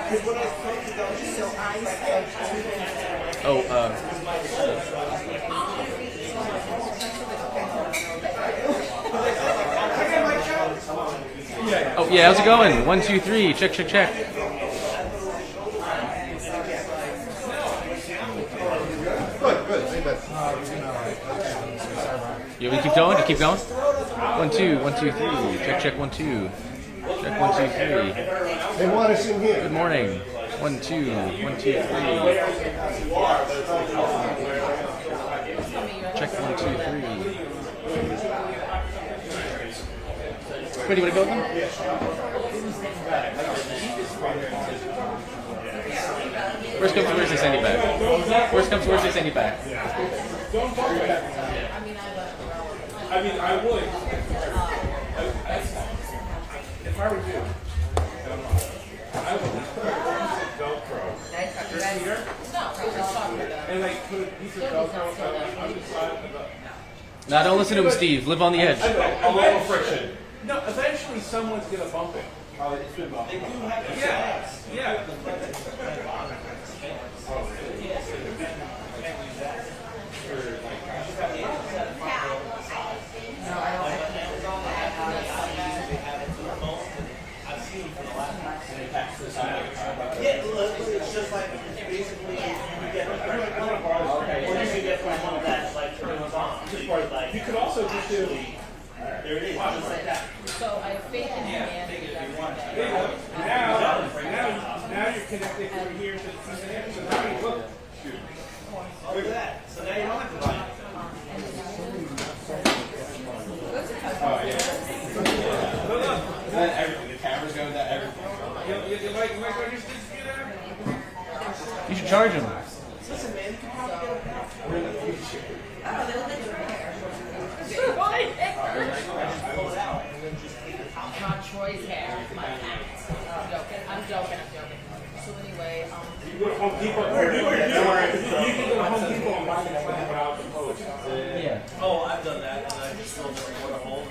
Oh, oh yeah, how's it going? 1, 2, 3. Check, check, check. You want me to keep going? To keep going? 1, 2, 1, 2, 3. Check, check, 1, 2. Check 1, 2, 3. They want us in here. Good morning. 1, 2, 1, 2, 3. Check 1, 2, 3. Ready? Want to go with them? Worst comes to worst, they send you back. Worst comes to worst, they send you back. Don't talk about that. I mean, I would. If I were you, I would Velcro. Here? And like put a piece of Velcro on the side of the... Nah, don't listen to him, Steve. Live on the edge. I know, a little friction. No, eventually someone's going to bump it. It's been bumped. They do have to. Yeah. It's just like basically you get or you get one that's like turns on. You could also just do. There it is, just like that. So I have faith in humanity. Now you're connected from here to the season. So now you look. Look at that. So now you don't have to buy it. Look. Everything. The camera's going to everything. You might go to your computer. You should charge him. Listen, man, you can probably get a pack. We're in the future. Oh, they look like your hair. Pull it out. Not Troy's hair, my pants. I'm joking. So anyway, You go to Home Depot. You can go to Home Depot and buy the plant without the post. Yeah. Oh, I've done that. And I just filled it with a hole.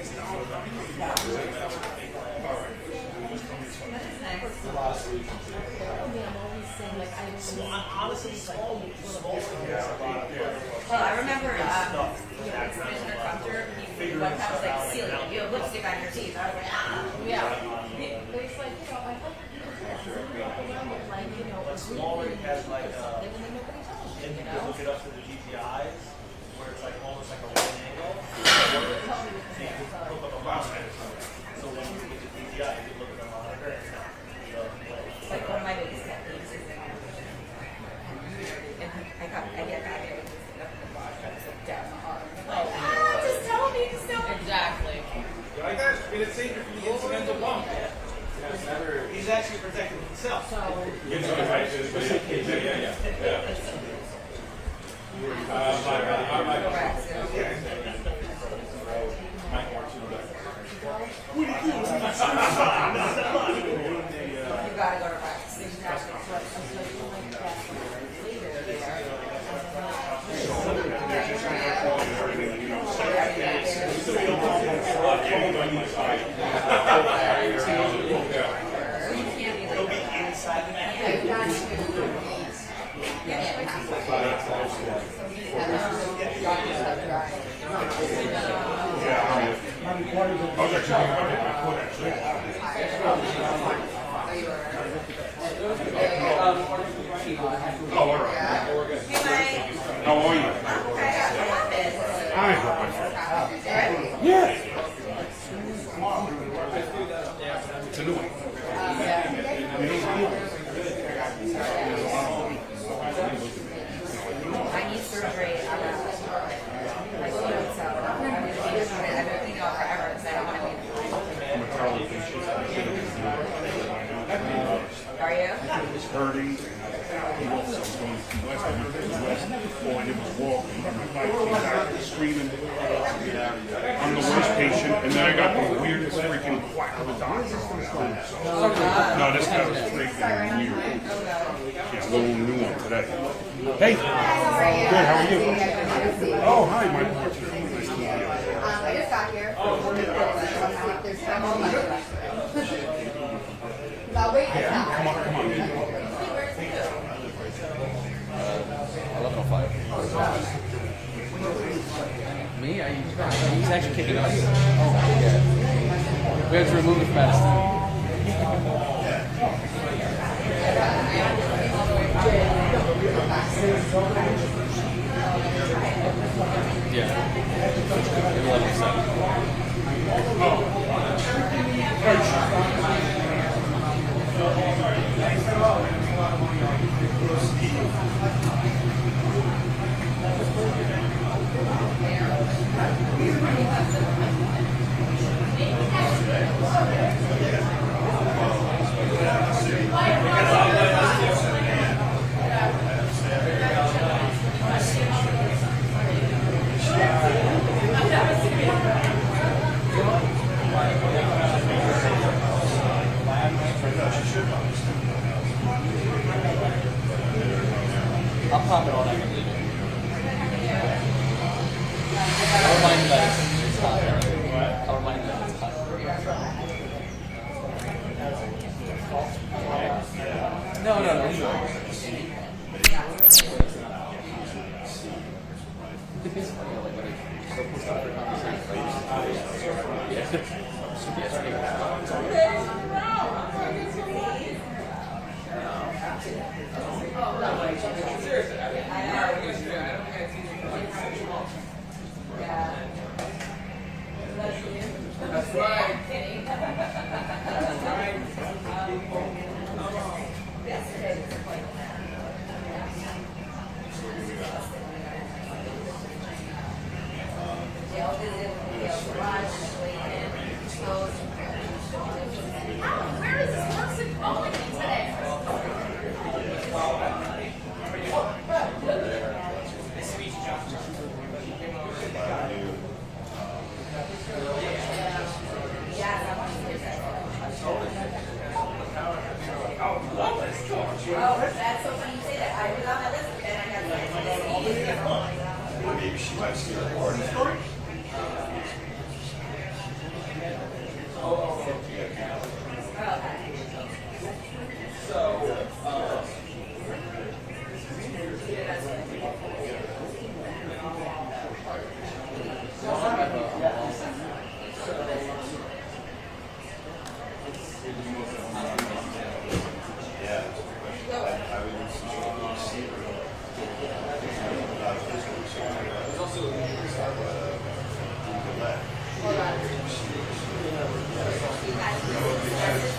Honestly, small. Well, I remember, Commissioner Crumter, one time was like, Celia, you have lipstick on your teeth. I was like, ah. yeah. But it's like, I hope you like, Smaller, it has like and then nobody tells you, and you can hook it up to the GPIs, where it's like almost like a right angle. So you can hook up a mouse head. So when you get the GPI, you can look at the monitor and It's like one of my biggest pet peeves is that I get back and I just up in the box, I just like down the arm. Like, just tell me, just tell me. exactly. Like that, and it's safer for the incidental bump. he's actually protecting himself. So You gotta go to practice. He'll be inside the net. Oh, all right. How are you? Yeah. It's a new one. I need surgery. I'm gonna I still don't so I'm gonna be I've been thinking about forever because I don't want to be. Are you? It's hurting. He was going to west. I went to the west. Oh, and it was walking. My bike came out screaming. I'm the worst patient, and then I got the weirdest freaking quack of a doctor on that. No, this guy was freaking weird. Yeah, a little new one today. Hey. Good, how are you? Oh, hi, Mike. Nice to meet you. I just got here. There's time. I'll wait. Come on, come on. actually kicking us. Oh my god. We have to remove it from our Yeah. Maybe 11. I'll pop it on, I can leave it. I'll remind you that it's hot. I'll remind you that it's hot. No, leave it. It's funny, like, when it's so pissed off for conversation, right? That's right. Where is this person calling me today? Oh, that's so funny you say that. I was on my list, but then I got like, Maybe she might see a recording story.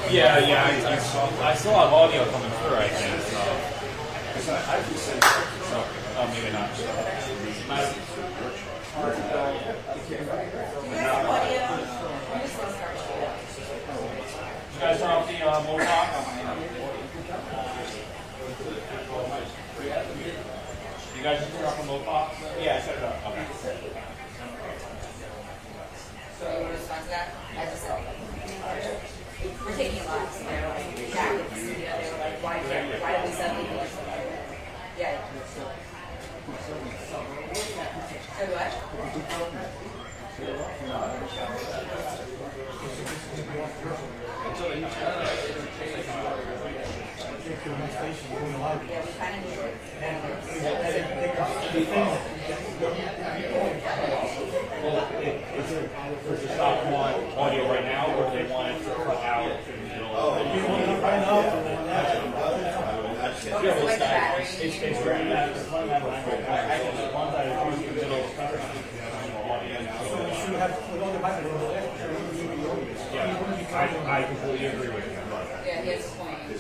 Yeah, I still have audio coming through, I think. So maybe not. You guys turn off the motor talk? You guys just turn off the motor talk? Yeah, I set it up. Okay. So you want to respond to that? I just said, we're taking lives. They're like, jackets. You know, they were like, why do we suddenly do this? Yeah. So what? Yeah, we kind of need it. Does the stop want audio right now, or do they want it to cut out in the middle of the it's very bad. It's fun that I can just one that is in the middle of the I completely agree with you. Yeah, he has a point. Yeah,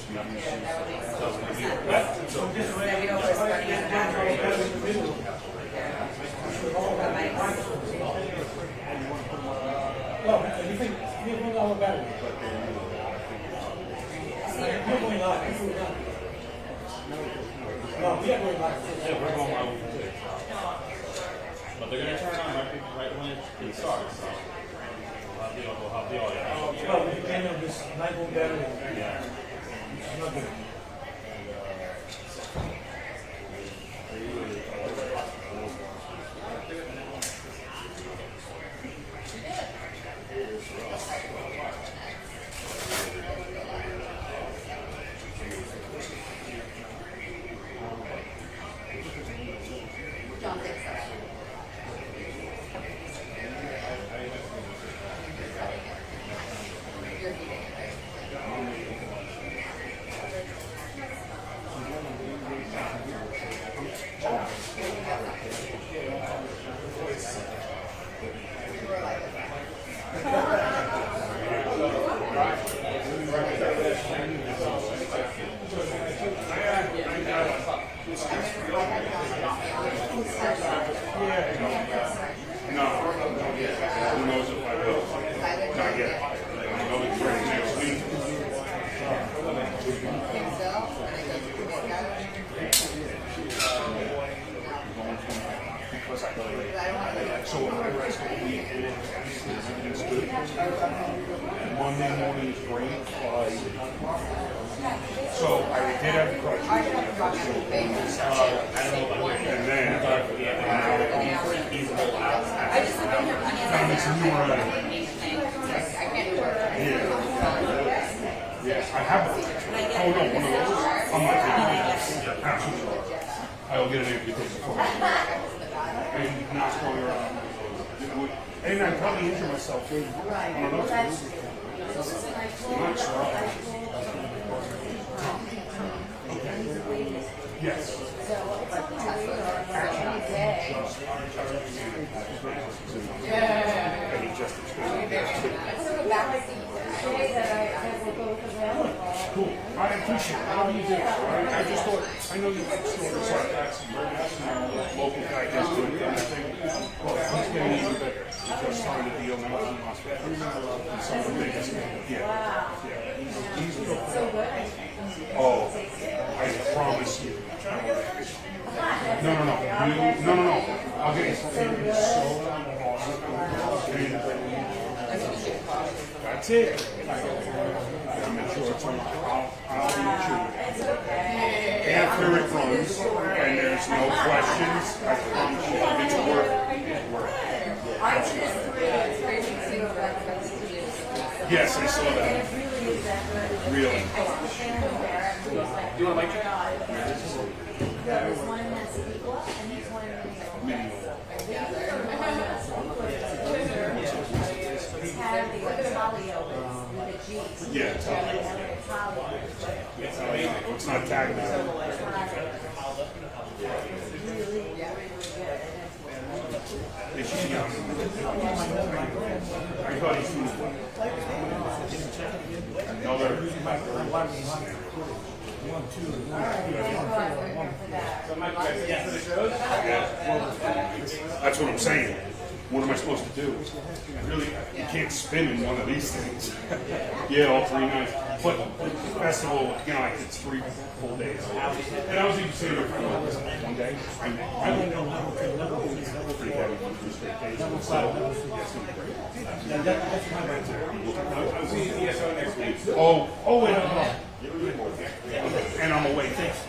that would make so much sense. So that we don't risk running out of battery. That might- Well, you think you're going all about it? You're going live. No, we are going live. Yeah, we're going live with it. But they're going to turn on right when it starts. So we'll have the audio. Well, we came on this 9-volt battery. Yeah. It's not good. Don't think so. So I rest all weekend, everything's good. Monday morning is great. So I did have the crutch. And then I just have been here plenty of times. it's new right. Yeah, I have it. Oh no, one of those. I'm not taking it. Absolutely. I'll get an amputation for it. And not going around. And I probably injure myself too. I don't know. I'm not sure. Yes. And he just explained that too. Cool. I appreciate it. How do you do? I just thought, I know you like stores like that, local guy does good kind of thing. Well, he's getting even better. He just signed a deal now in Australia. He's some of the biggest. Yeah. He's good. Oh, I promise you. No. I'll get you something so awesome. That's it. I'm not sure it's on. I'll be sure. After it runs, and there's no questions, I promise you, it's worth it. Yes, I saw that. Really. Do you want a mic check? There's one that's equal and there's one that's have the Talio with a G. Yeah, it's not tagged. Is she young? I thought he was another. That's what I'm saying. What am I supposed to do? Really, you can't spin in one of these things. Yeah, all 3 nights. But the festival, you know, like it's 3 full days. And I was even saying it one day. I don't know how to level it's pretty heavy for 3 straight days. So, I'll see you at ESO next week. oh, wait, and I'm away. Thanks.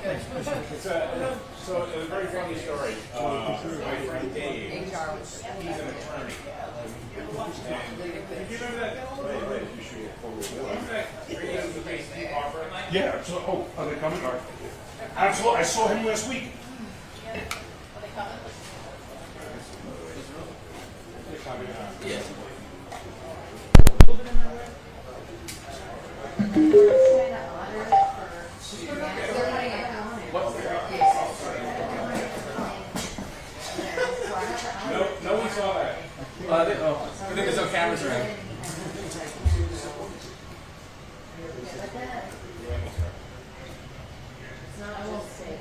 So a very funny story. My friend Dave, he's an attorney. And you remember that? Yeah, so, are they coming? Absolutely. I saw him last week. Yeah. No one saw that. I think there's no cameras around.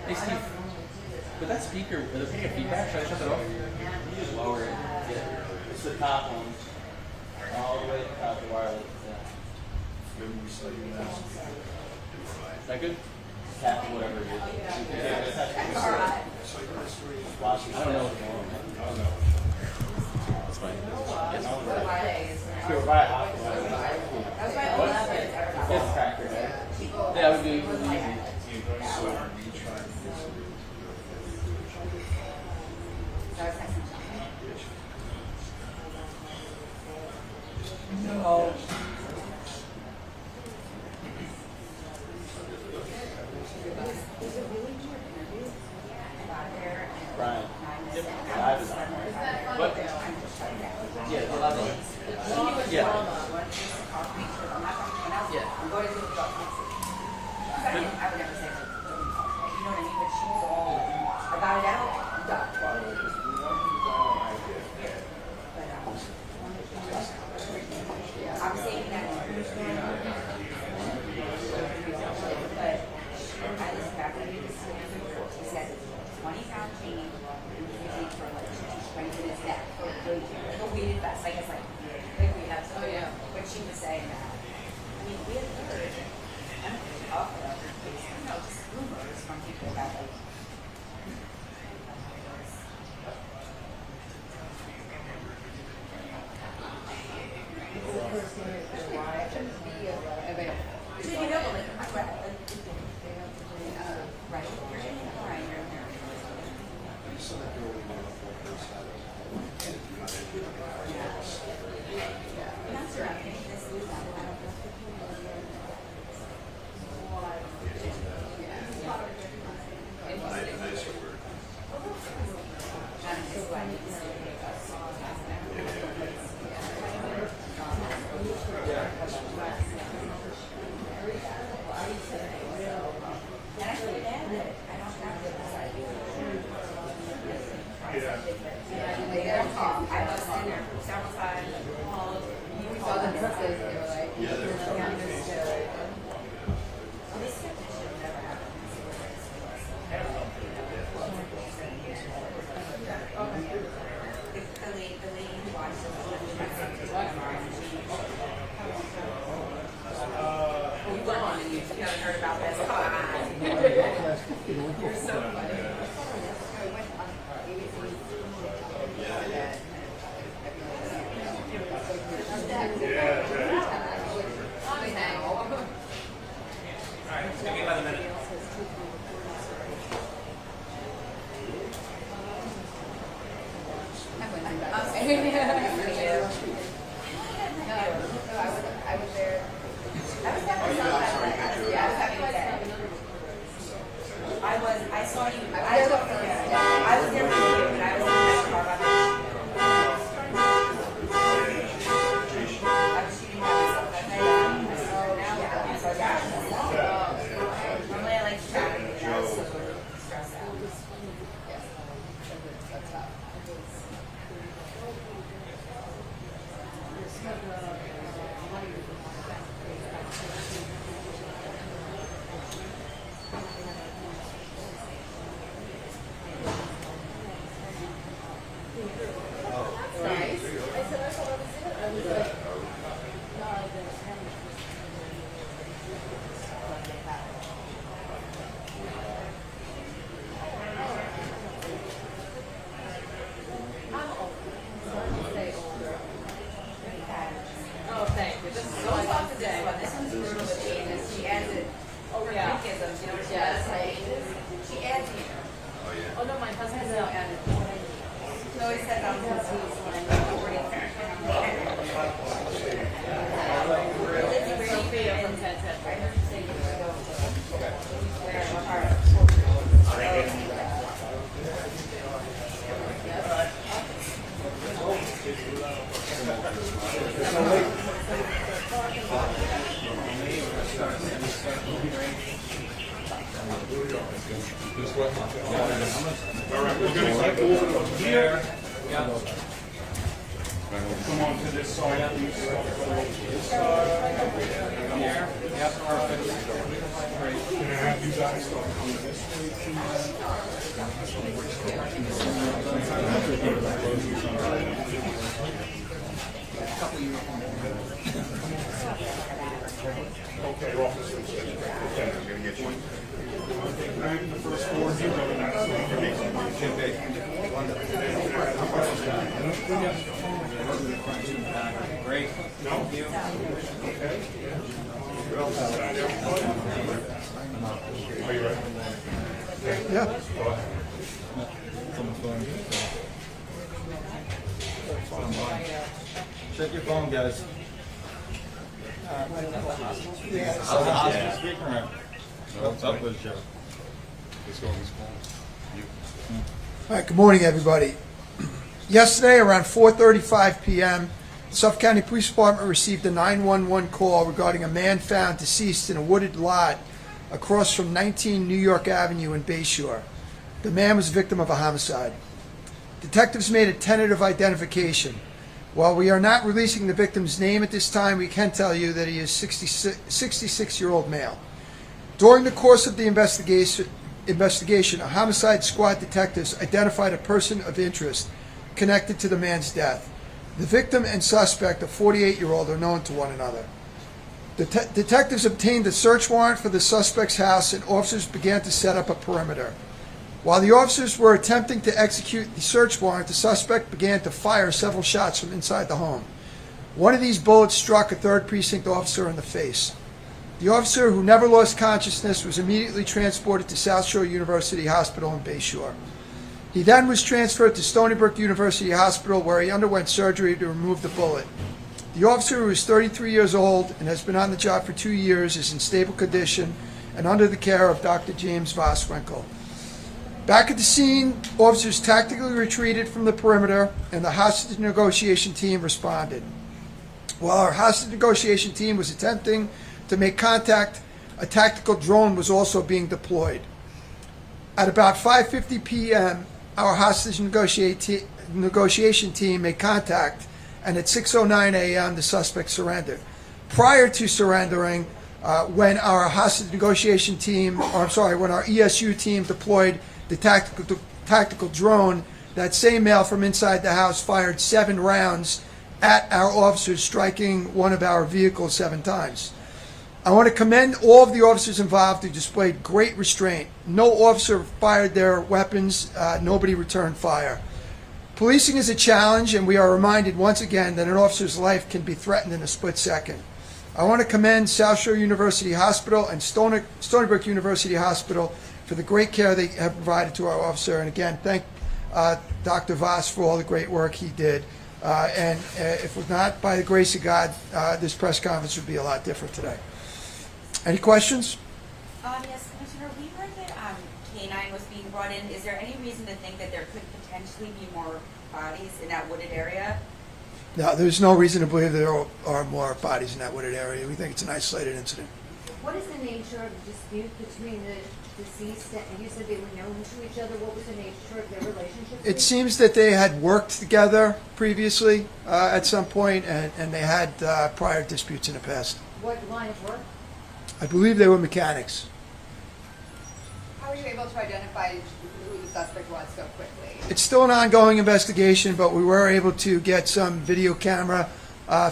Hey Steve, but that speaker, are they putting a feedback? Should I shut that off? You just lower it. Yeah. It's the top one. All the way to the top, the wireless. Is that good? Tap whatever it is. Yeah, that's actually watch it. I don't know what's going on. That's fine. Yes. You're right. It's cracker, right? Yeah, it would be easy. No. Brian. Yep. What? Yeah, 11. Yeah. Yeah. I would never say that. You know what I mean? But she was all, I got it out, done. I'm saying that. But I just got to be the same. He said, 20-pound change, for like 20 minutes that. Like a weighted vest, I guess like we have. Oh yeah. But she was saying that. I mean, we had heard. I don't know, just rumors from people about like. They don't talk. I was in there several times. You saw the nurses. They were like, yeah, they're understood. This should never happen. The lady who watched it. You went on and you haven't heard about this. You're so funny. Come on to this side, please. Can I have you guys start coming this way, Okay, we're off this way. Okay, I'm going to get you. Okay, can I have the first floor? You go to that side. Great. No? Okay. What else is that? Are you ready? Yeah. Go ahead. Check your phone, guys. What's up with you? All right, good morning, everybody. Yesterday, around 4:35 p.m., Suffolk County Police Department received a 911 call regarding a man found deceased in a wooded lot across from 19 New York Avenue in Bayshore. The man was a victim of a homicide. Detectives made a tentative identification. While we are not releasing the victim's name at this time, we can tell you that he is 66-year-old male. During the course of the investigation, a homicide squad detectives identified a person of interest connected to the man's death. The victim and suspect, a 48-year-old, are known to one another. The detectives obtained a search warrant for the suspect's house, and officers began to set up a perimeter. While the officers were attempting to execute the search warrant, the suspect began to fire several shots from inside the home. One of these bullets struck a 3rd Precinct officer in the face. The officer, who never lost consciousness, was immediately transported to South Shore University Hospital in Bayshore. He then was transferred to Stony Brook University Hospital, where he underwent surgery to remove the bullet. The officer, who is 33 years old and has been on the job for 2 years, is in stable condition and under the care of Dr. James Voswinkle. Back at the scene, officers tactically retreated from the perimeter, and the hostage negotiation team responded. While our hostage negotiation team was attempting to make contact, a tactical drone was also being deployed. At about 5:50 p.m., our hostage negotiation team made contact, and at 6:09 a.m., the suspect surrendered. Prior to surrendering, when our hostage negotiation team, when our ESU team deployed the tactical drone, that same male from inside the house fired 7 rounds at our officers, striking one of our vehicles 7 times. I want to commend all of the officers involved who displayed great restraint. No officer fired their weapons. Nobody returned fire. Policing is a challenge, and we are reminded once again that an officer's life can be threatened in a split second. I want to commend South Shore University Hospital and Stony Brook University Hospital for the great care they have provided to our officer. And again, thank Dr. Voss for all the great work he did. And if it was not by the grace of God, this press conference would be a lot different today. Any questions? Yes, Commissioner, we heard that K-9 was being brought in. Is there any reason to think that there could potentially be more bodies in that wooded area? No, there's no reason to believe there are more bodies in that wooded area. We think it's an isolated incident. What is the nature of the dispute between the deceased and you said they were known to each other? What was the nature of their relationship? It seems that they had worked together previously at some point, and they had prior disputes in the past. What line of work? I believe they were mechanics. How were you able to identify who the suspect was so quickly? It's still an ongoing investigation, but we were able to get some video camera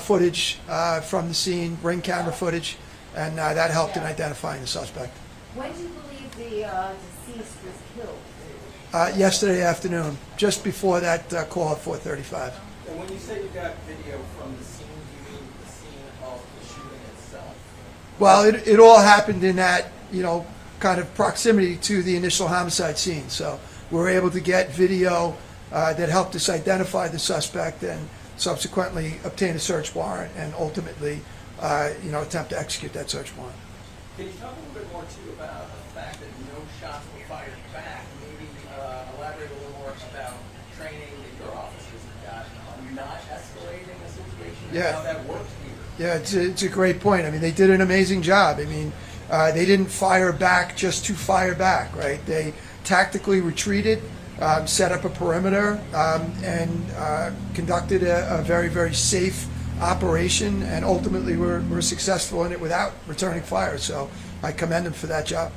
footage from the scene, ring camera footage, and that helped in identifying the suspect. When do you believe the deceased was killed? Yesterday afternoon, just before that call at 4:35. And when you say you got video from the scene, do you mean the scene of the shooting itself? Well, it all happened in that, kind of proximity to the initial homicide scene. So we were able to get video that helped us identify the suspect and subsequently obtain a search warrant and ultimately, attempt to execute that search warrant. Can you talk a little bit more, too, about the fact that no shots were fired back? Maybe elaborate a little more about training that your officers have got on not escalating the situation and how that works here. Yeah, it's a great point. I mean, they did an amazing job. I mean, they didn't fire back just to fire back, right? They tactically retreated, set up a perimeter, and conducted a very, very safe operation, and ultimately were successful in it without returning fire. So I commend them for that job.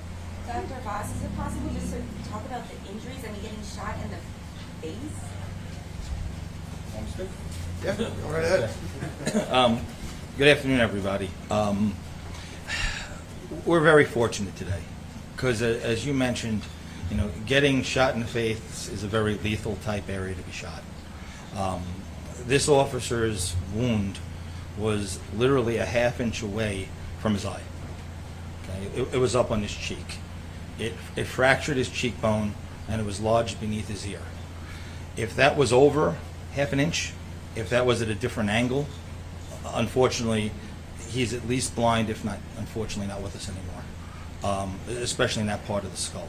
Dr. Voss, is it possible just to talk about the injuries? I mean, getting shot in the face? Yeah, go right ahead. Good afternoon, everybody. We're very fortunate today because, as you mentioned, getting shot in the face is a very lethal type area to be shot. This officer's wound was literally a half-inch away from his eye. Okay? It was up on his cheek. It fractured his cheekbone, and it was lodged beneath his ear. If that was over half an inch, if that was at a different angle, unfortunately, he's at least blind, if not, unfortunately, not with us anymore, especially in that part of the skull.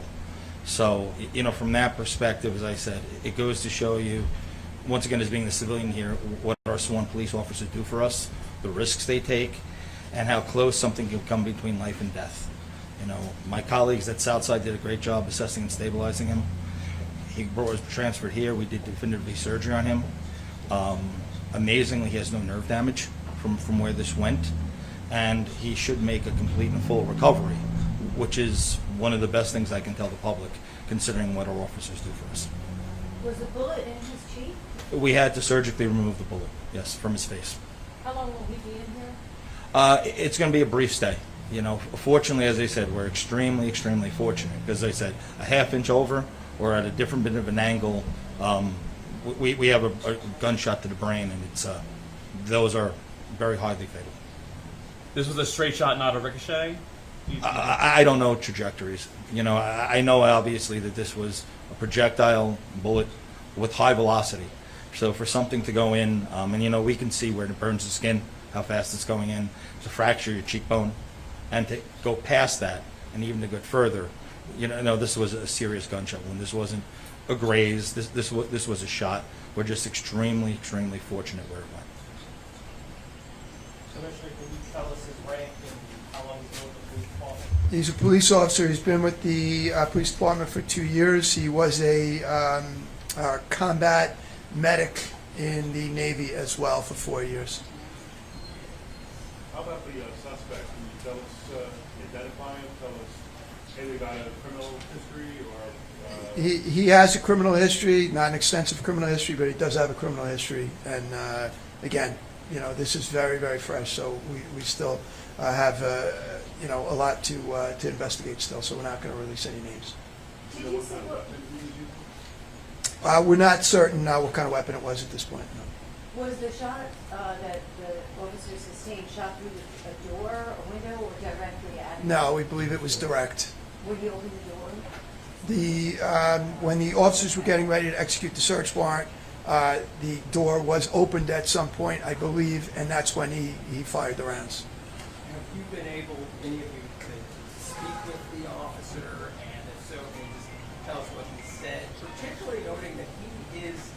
So, from that perspective, as I said, it goes to show you, once again, as being the civilian here, what our sworn police officers do for us, the risks they take, and how close something can come between life and death. My colleagues at Southside did a great job assessing and stabilizing him. He was transferred here. We did definitive surgery on him. Amazingly, he has no nerve damage from where this went, and he should make a complete and full recovery, which is one of the best things I can tell the public, considering what our officers do for us. Was the bullet in his cheek? We had to surgically remove the bullet, yes, from his face. How long will he be in here? It's going to be a brief stay. Fortunately, as I said, we're extremely, extremely fortunate because, as I said, a half inch over or at a different bit of an angle, we have a gunshot to the brain, and those are very highly fatal. This was a straight shot, not a ricochet? I don't know trajectories. I know obviously that this was a projectile bullet with high velocity. So for something to go in, and we can see where it burns the skin, how fast it's going in, to fracture your cheekbone, and to go past that, and even to go further, this was a serious gunshot wound. This wasn't a graze. This was a shot. We're just extremely, extremely fortunate where it went. Commissioner, can you tell us his rank and how long he's been with the police department? He's a police officer. He's been with the police department for 2 years. He was a combat medic in the Navy as well for 4 years. How about the suspect? Can you tell us, identify him, tell us anything about a criminal history or? He has a criminal history, not an extensive criminal history, but he does have a criminal history. And again, this is very, very fresh, so we still have a lot to investigate still. So we're not going to release any names. Did you say what, We're not certain what kind of weapon it was at this point. No. was the shot that the officer sustained shot through a door, a window, or directly at him? No, we believe it was direct. When he opened the door? When the officers were getting ready to execute the search warrant, the door was opened at some point, I believe, and that's when he fired the rounds. Have you been able, any of you, to speak with the officer, and if so, can you just tell us what he said, particularly noting that he is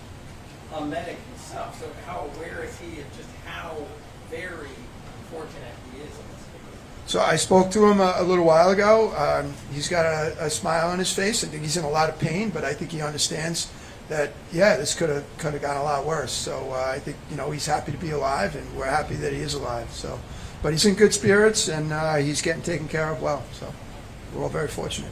a medic himself, so how aware is he of just how very fortunate he is in this case? So I spoke to him a little while ago. He's got a smile on his face. I think he's in a lot of pain, but I think he understands that, this could have gone a lot worse. So I think, he's happy to be alive, and we're happy that he is alive. So, but he's in good spirits, and he's getting taken care of well. So we're all very fortunate.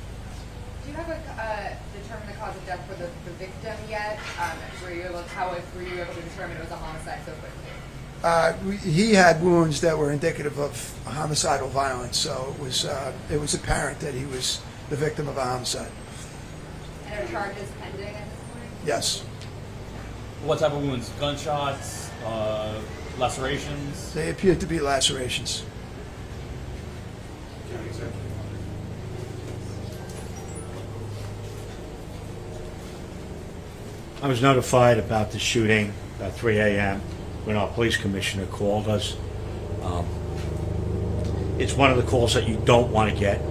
Do you have determined the cause of death for the victim yet? How were you able to determine it was a homicide so quickly? He had wounds that were indicative of homicidal violence, so it was apparent that he was the victim of a homicide. And are charges pending at this point? Yes. What type of wounds? Gunshots, lacerations? They appeared to be lacerations. I was notified about the shooting at 3 a.m. when our police commissioner called us. It's one of the calls that you don't want to get.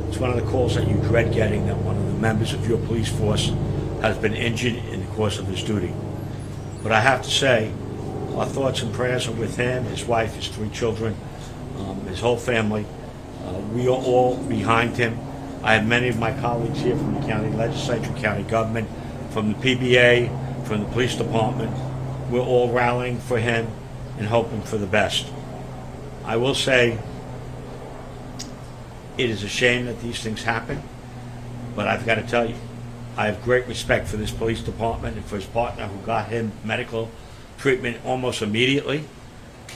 It's one of the calls that you dread getting, that one of the members of your police force has been injured in the course of his duty. But I have to say, our thoughts and prayers are with him, his wife, his 3 children, his whole family. We are all behind him. I have many of my colleagues here from the county legislature, county government, from the PBA, from the police department. We're all rallying for him and hoping for the best. I will say it is a shame that these things happen, but I've got to tell you, I have great respect for this police department and for his partner who got him medical treatment almost immediately,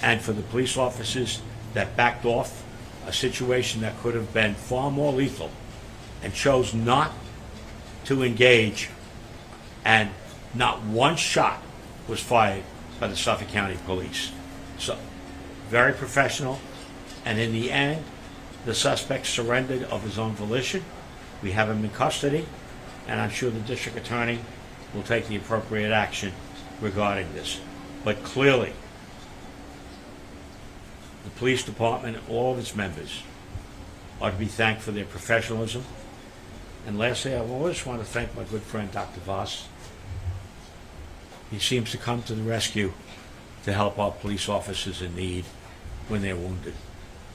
and for the police officers that backed off a situation that could have been far more lethal and chose not to engage, and not one shot was fired by the Suffolk County Police. So, very professional, and in the end, the suspect surrendered of his own volition. We have him in custody, and I'm sure the district attorney will take the appropriate action regarding this. But clearly, the police department, all of its members, are to be thanked for their professionalism. And lastly, I always want to thank my good friend, Dr. Voss. He seems to come to the rescue to help our police officers in need when they're wounded.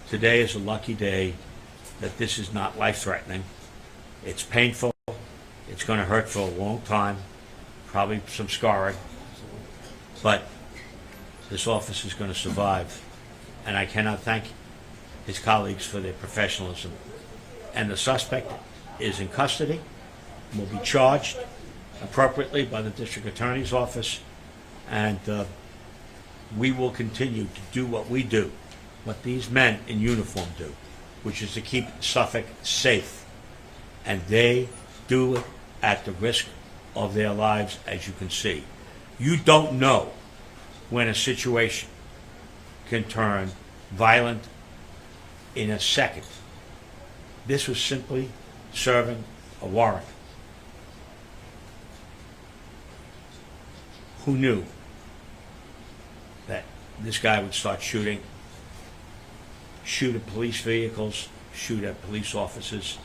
Today is a lucky day that this is not life-threatening. It's painful. It's going to hurt for a long time, probably some scarring. But this officer is going to survive. And I cannot thank his colleagues for their professionalism. And the suspect is in custody, will be charged appropriately by the district attorney's office, and we will continue to do what we do, what these men in uniform do, which is to keep Suffolk safe. And they do it at the risk of their lives, as you can see. You don't know when a situation can turn violent in a second. This was simply serving a warrant. Who knew that this guy would start shooting, shoot at police vehicles, shoot at police officers?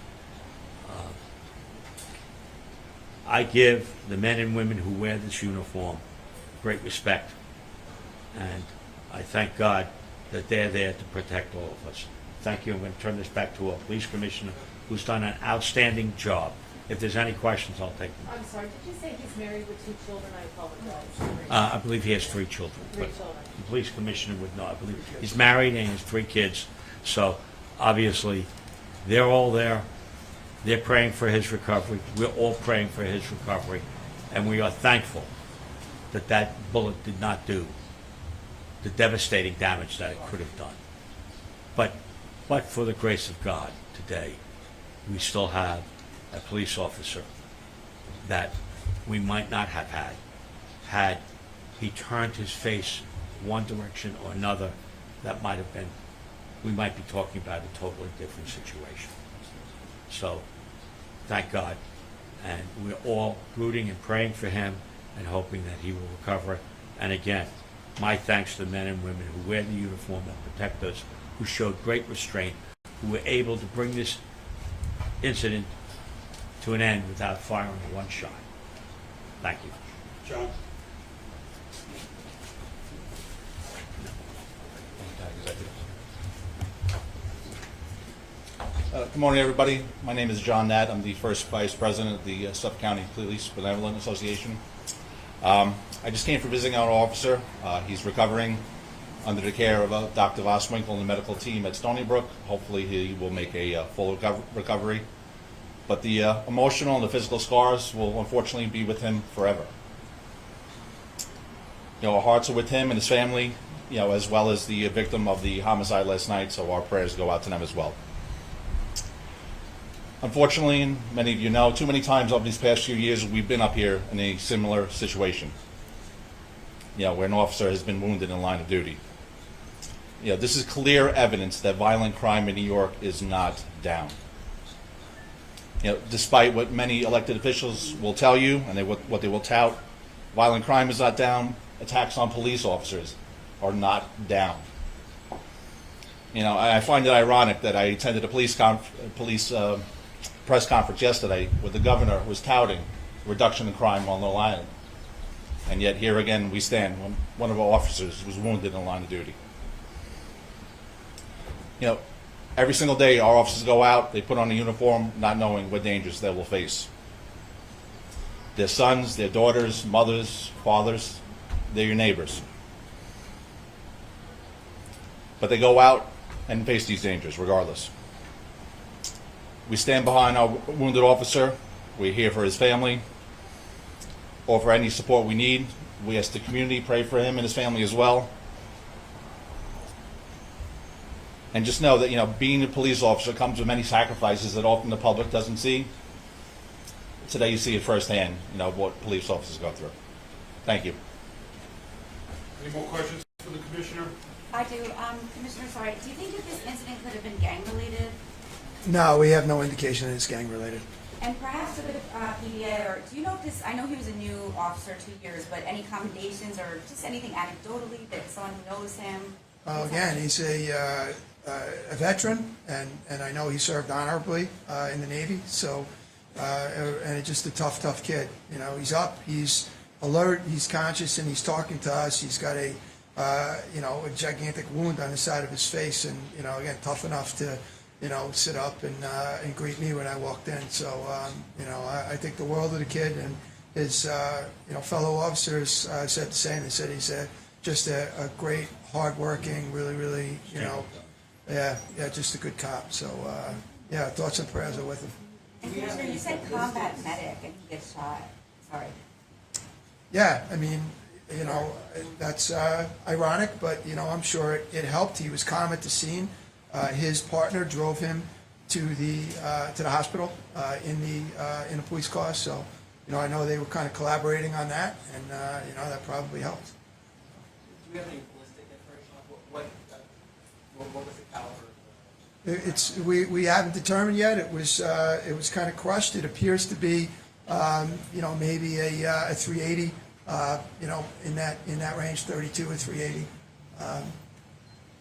I give the men and women who wear this uniform great respect, and I thank God that they're there to protect all of us. thank you. I'm going to turn this back to our police commissioner, who's done an outstanding job. If there's any questions, I'll take them. I'm sorry, did you say he's married with 2 children? I apologize. I believe he has 3 children. Three but children. The police commissioner would know. I believe he's married and he has 3 kids. So obviously, they're all there. They're praying for his recovery. We're all praying for his recovery. And we are thankful that that bullet did not do the devastating damage that it could have done. But for the grace of God, today, we still have a police officer that we might not have had he turned his face one direction or another. That might have been, we might be talking about a totally different situation. So, thank God. And we're all rooting and praying for him and hoping that he will recover. And again, my thanks to the men and women who wear the uniform and protect us, who showed great restraint, who were able to bring this incident to an end without firing one shot. Thank you. John? Good morning, everybody. My name is John Natt. I'm the first vice president of the Suffolk County Police Benevolent Association. I just came for visiting our officer. He's recovering under the care of Dr. Voswinkle and the medical team at Stony Brook. Hopefully he will make a full recovery. But the emotional and the physical scars will unfortunately be with him forever. Our hearts are with him and his family, as well as the victim of the homicide last night, so our prayers go out to them as well. Unfortunately, and many of you know, too many times over these past few years, we've been up here in a similar situation, where an officer has been wounded in the line of duty. This is clear evidence that violent crime in New York is not down. Despite what many elected officials will tell you and what they will tout, violent crime is not down. Attacks on police officers are not down. I find it ironic that I attended a police press conference yesterday where the governor was touting reduction in crime on Long Island. And yet here again we stand when one of our officers was wounded in the line of duty. Every single day our officers go out, they put on a uniform not knowing what dangers they will face. Their sons, their daughters, mothers, fathers, they're your neighbors. But they go out and face these dangers regardless. We stand behind our wounded officer. We're here for his family, or for any support we need. We ask the community pray for him and his family as well. And just know that being a police officer comes with many sacrifices that often the public doesn't see. Today you see it firsthand, what police officers go through. Thank you. Any more questions for the commissioner? I do. Commissioner, sorry, do you think that this incident could have been gang-related? No, we have no indication that it's gang-related. And perhaps a bit of PDA, or do you know if this, I know he was a new officer 2 years, but any commendations or just anything anecdotally that someone who knows him? Again, he's a veteran, and I know he served honorably in the Navy, so, and it's just a tough kid. He's up, he's alert, he's conscious, and he's talking to us. He's got a gigantic wound on the side of his face, and, again, tough enough to, sit up and greet me when I walked in. So, I think the world of the kid, and his, fellow officers said the same. They said he's just a great, hardworking, really, just a good cop. So, thoughts and prayers are with him. And Commissioner, you said combat medic and he gets shot. Sorry. Yeah, I mean, that's ironic, but, I'm sure it helped. He was calm at the scene. His partner drove him to the hospital in the police car. So, I know they were kind of collaborating on that, and that probably helped. Do we have any ballistic information on what was the caliber? We haven't determined yet. It was kind of crushed. It appears to be maybe a 380. In that range, 32 or 380.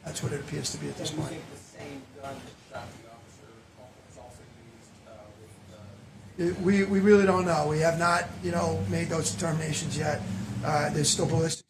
That's what it appeers to be at this point. Do you think the same gun that shot the officer is also used with We really don't know. We have not made those determinations yet. There's still ballistics.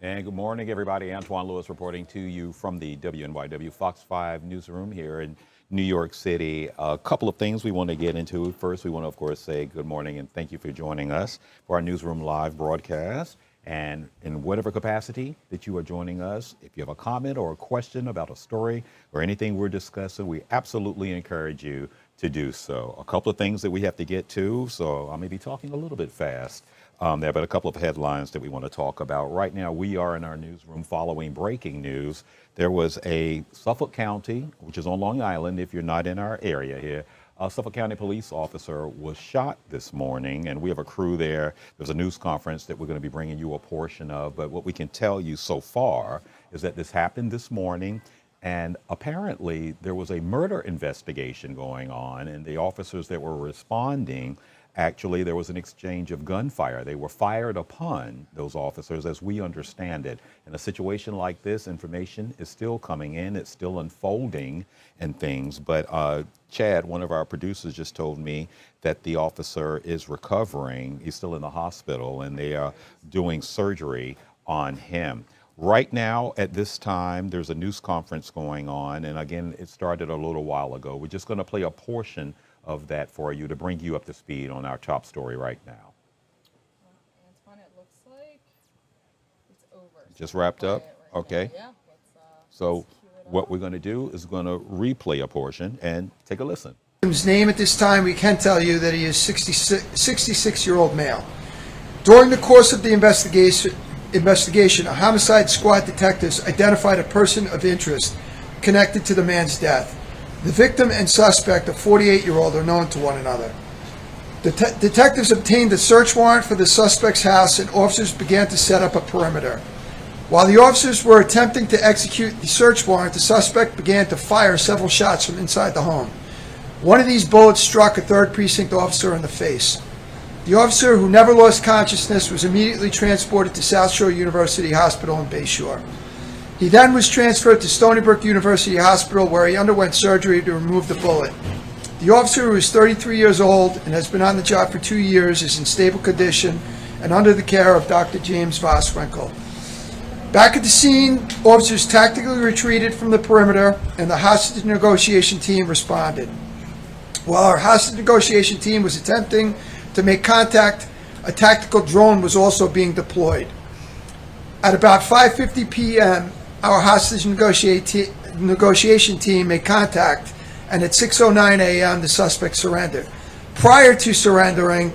And good morning, everybody. Antoine Lewis reporting to you from the WNYW Fox 5 newsroom here in New York City. A couple of things we want to get into. First, we want to, of course, say good morning and thank you for joining us for our newsroom live broadcast. And in whatever capacity that you are joining us, if you have a comment or a question about a story or anything we're discussing, we absolutely encourage you to do so. A couple of things that we have to get to, so I may be talking a little bit fast. There, but a couple of headlines that we want to talk about. Right now, we are in our newsroom following breaking news. There was a Suffolk County, which is on Long Island, if you're not in our area here, a Suffolk County police officer was shot this morning, and we have a crew there. There's a news conference that we're going to be bringing you a portion of, but what we can tell you so far is that this happened this morning, and apparently there was a murder investigation going on, and the officers that were responding, actually, there was an exchange of gunfire. They were fired upon, those officers, as we understand it. In a situation like this, information is still coming in. It's still unfolding and things. But Chad, one of our producers, just told me that the officer is recovering. He's still in the hospital, and they are doing surgery on him. Right now, at this time, there's a news conference going on. And again, it started a little while ago. We're just going to play a portion of that for you to bring you up to speed on our top story right now. Antoine, it looks like it's over. Just wrapped up? Right Okay. now. Yeah. So what we're going to do is going to replay a portion and take a listen. His name at this time, we can tell you that he is 66-year-old male. During the course of the investigation, a homicide squad detectives identified a person of interest connected to the man's death. The victim and suspect, a 48-year-old, are known to one another. The detectives obtained a search warrant for the suspect's house, and officers began to set up a perimeter. While the officers were attempting to execute the search warrant, the suspect began to fire several shots from inside the home. One of these bullets struck a 3rd Precinct officer in the face. The officer, who never lost consciousness, was immediately transported to South Shore University Hospital in Bayshore. He then was transferred to Stony Brook University Hospital, where he underwent surgery to remove the bullet. The officer, who is 33 years old and has been on the job for 2 years, is in stable condition and under the care of Dr. James Voswinkle. Back at the scene, officers tactically retreated from the perimeter, and the hostage negotiation team responded. While our hostage negotiation team was attempting to make contact, a tactical drone was also being deployed. At about 5:50 p.m., our hostage negotiation team made contact, and at 6:09 a.m., the suspect surrendered. Prior to surrendering,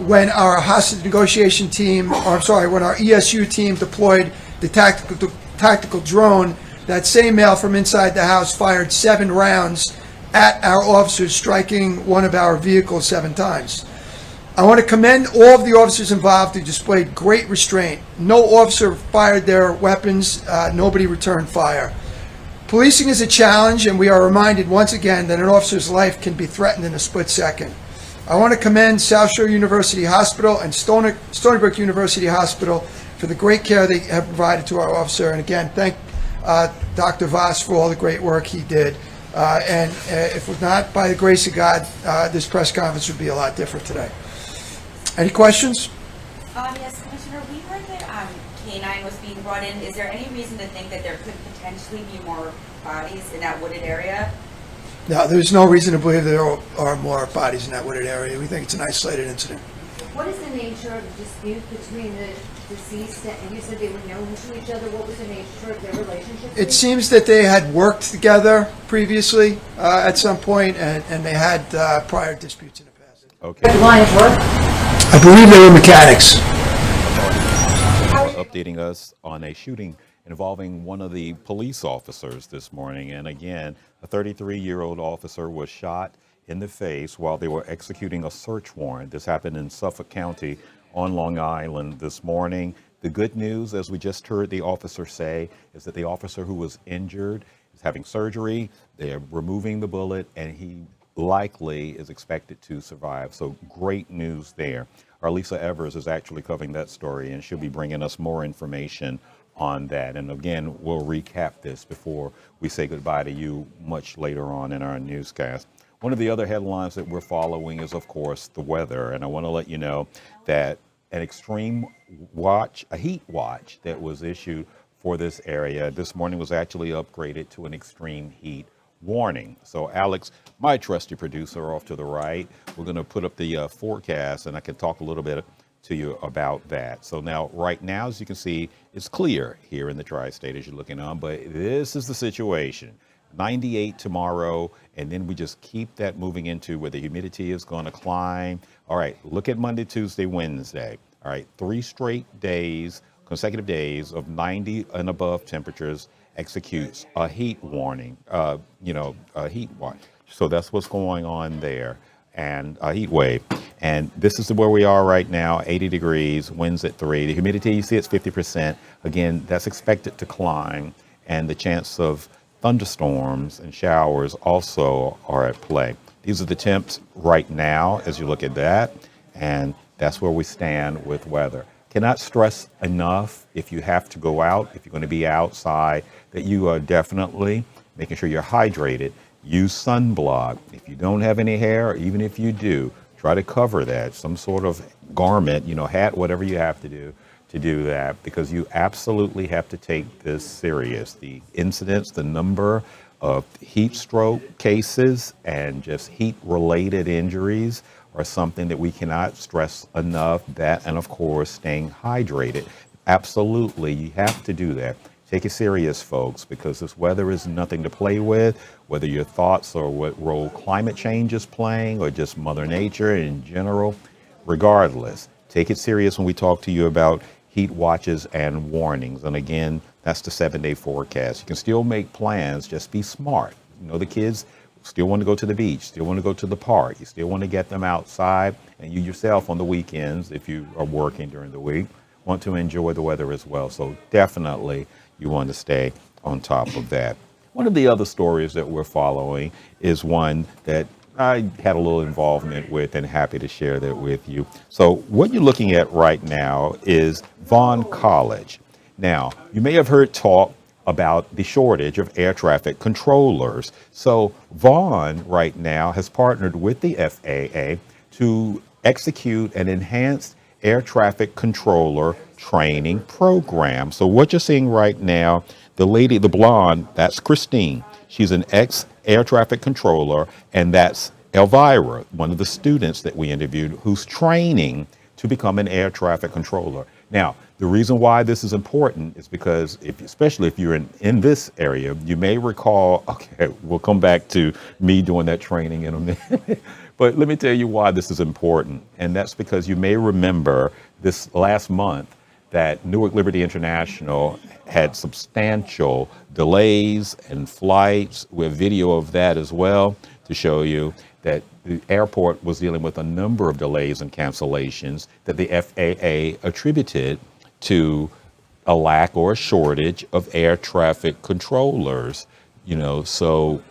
when our hostage negotiation team, when our ESU team deployed the tactical drone, that same male from inside the house fired 7 rounds at our officers, striking one of our vehicles 7 times. I want to commend all of the officers involved who displayed great restraint. No officer fired their weapons. Nobody returned fire. Policing is a challenge, and we are reminded once again that an officer's life can be threatened in a split second. I want to commend South Shore University Hospital and Stony Brook University Hospital for the great care they have provided to our officer. And again, thank Dr. Voss for all the great work he did. And if not by the grace of God, this press conference would be a lot different today. Any questions? Yes, Commissioner, we heard that K-9 was being brought in. Is there any reason to think that there could potentially be more bodies in that wooded area? No, there's no reason to believe there are more bodies in that wooded area. We think it's an isolated incident. What is the nature of the dispute between the deceased and you said they were known to each other? What was the nature of their relationship? It seems that they had worked together previously at some point, and they had prior disputes in the past. Okay. Line of work? I believe they were mechanics. Updating us on a shooting involving one of the police officers this morning. And again, a 33-year-old officer was shot in the face while they were executing a search warrant. This happened in Suffolk County on Long Island this morning. The good news, as we just heard the officer say, is that the officer who was injured is having surgery. They're removing the bullet, and he likely is expected to survive. So great news there. Our Lisa Evers is actually covering that story, and she'll be bringing us more information on that. And again, we'll recap this before we say goodbye to you much later on in our newscast. One of the other headlines that we're following is, of course, the weather. And I want to let you know that an extreme watch, a heat watch that was issued for this area. This morning was actually upgraded to an extreme heat warning. So Alex, my trusty producer off to the right, we're going to put up the forecast, and I can talk a little bit to you about that. So now, right now, as you can see, it's clear here in the tri-state as you're looking on, but this is the situation. 98 tomorrow, and then we just keep that moving into where the humidity is going to climb. All right, look at Monday, Tuesday, Wednesday. All right, 3 straight days, consecutive days of 90 and above temperatures executes a heat warning, a heat watch. So that's what's going on there, and a heat wave. And this is where we are right now, 80 degrees, winds at 3. The humidity, you see it's 50%. Again, that's expected to climb, and the chance of thunderstorms and showers also are at play. These are the temps right now as you look at that, and that's where we stand with weather. Cannot stress enough, if you have to go out, if you're going to be outside, that you are definitely making sure you're hydrated. Use sunblock. If you don't have any hair, or even if you do, try to cover that. Some sort of garment, hat, whatever you have to do that, because you absolutely have to take this serious. The incidence, the number of heat stroke cases and just heat-related injuries are something that we cannot stress enough. That, and of course, staying hydrated. Absolutely, you have to do that. Take it serious, folks, because this weather is nothing to play with, whether your thoughts or what role climate change is playing or just Mother Nature in general. Regardless, take it serious when we talk to you about heat watches and warnings. And again, that's the 7-day forecast. You can still make plans, just be smart. The kids still want to go to the beach, still want to go to the park. You still want to get them outside, and you yourself on the weekends, if you are working during the week, want to enjoy the weather as well. So definitely you want to stay on top of that. One of the other stories that we're following is one that I had a little involvement with and happy to share that with you. So what you're looking at right now is Vaughn College. Now, you may have heard talk about the shortage of air traffic controllers. So Vaughn right now has partnered with the FAA to execute an enhanced air traffic controller training program. So what you're seeing right now, the lady, the blonde, that's Christine. She's an ex-air traffic controller, and that's Elvira, one of the students that we interviewed, who's training to become an air traffic controller. Now, the reason why this is important is because, especially if you're in this area, you may recall, okay, we'll come back to me doing that training in a minute, but let me tell you why this is important. And that's because you may remember this last month that Newark Liberty International had substantial delays and flights, with video of that as well to show you that the airport was dealing with a number of delays and cancellations that the FAA attributed to a lack or a shortage of air traffic controllers. So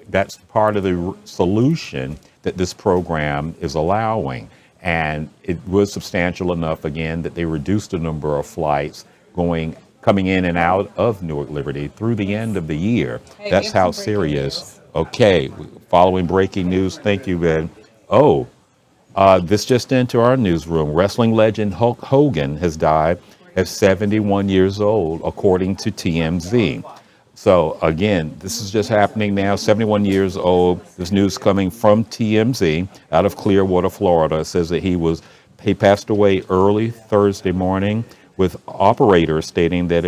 that's part of the solution that this program is allowing. And it was substantial enough, again, that they reduced the number of flights coming in and out of Newark Liberty through the end of the year. Hey, That's how serious. Okay, following breaking news. Thank you, Ben. This just into our newsroom. Wrestling legend Hulk Hogan has died at 71 years old, according to TMZ. So again, this is just happening now, 71 years old. This news coming from TMZ out of Clearwater, Florida, says that he passed away early Thursday morning, with operators stating that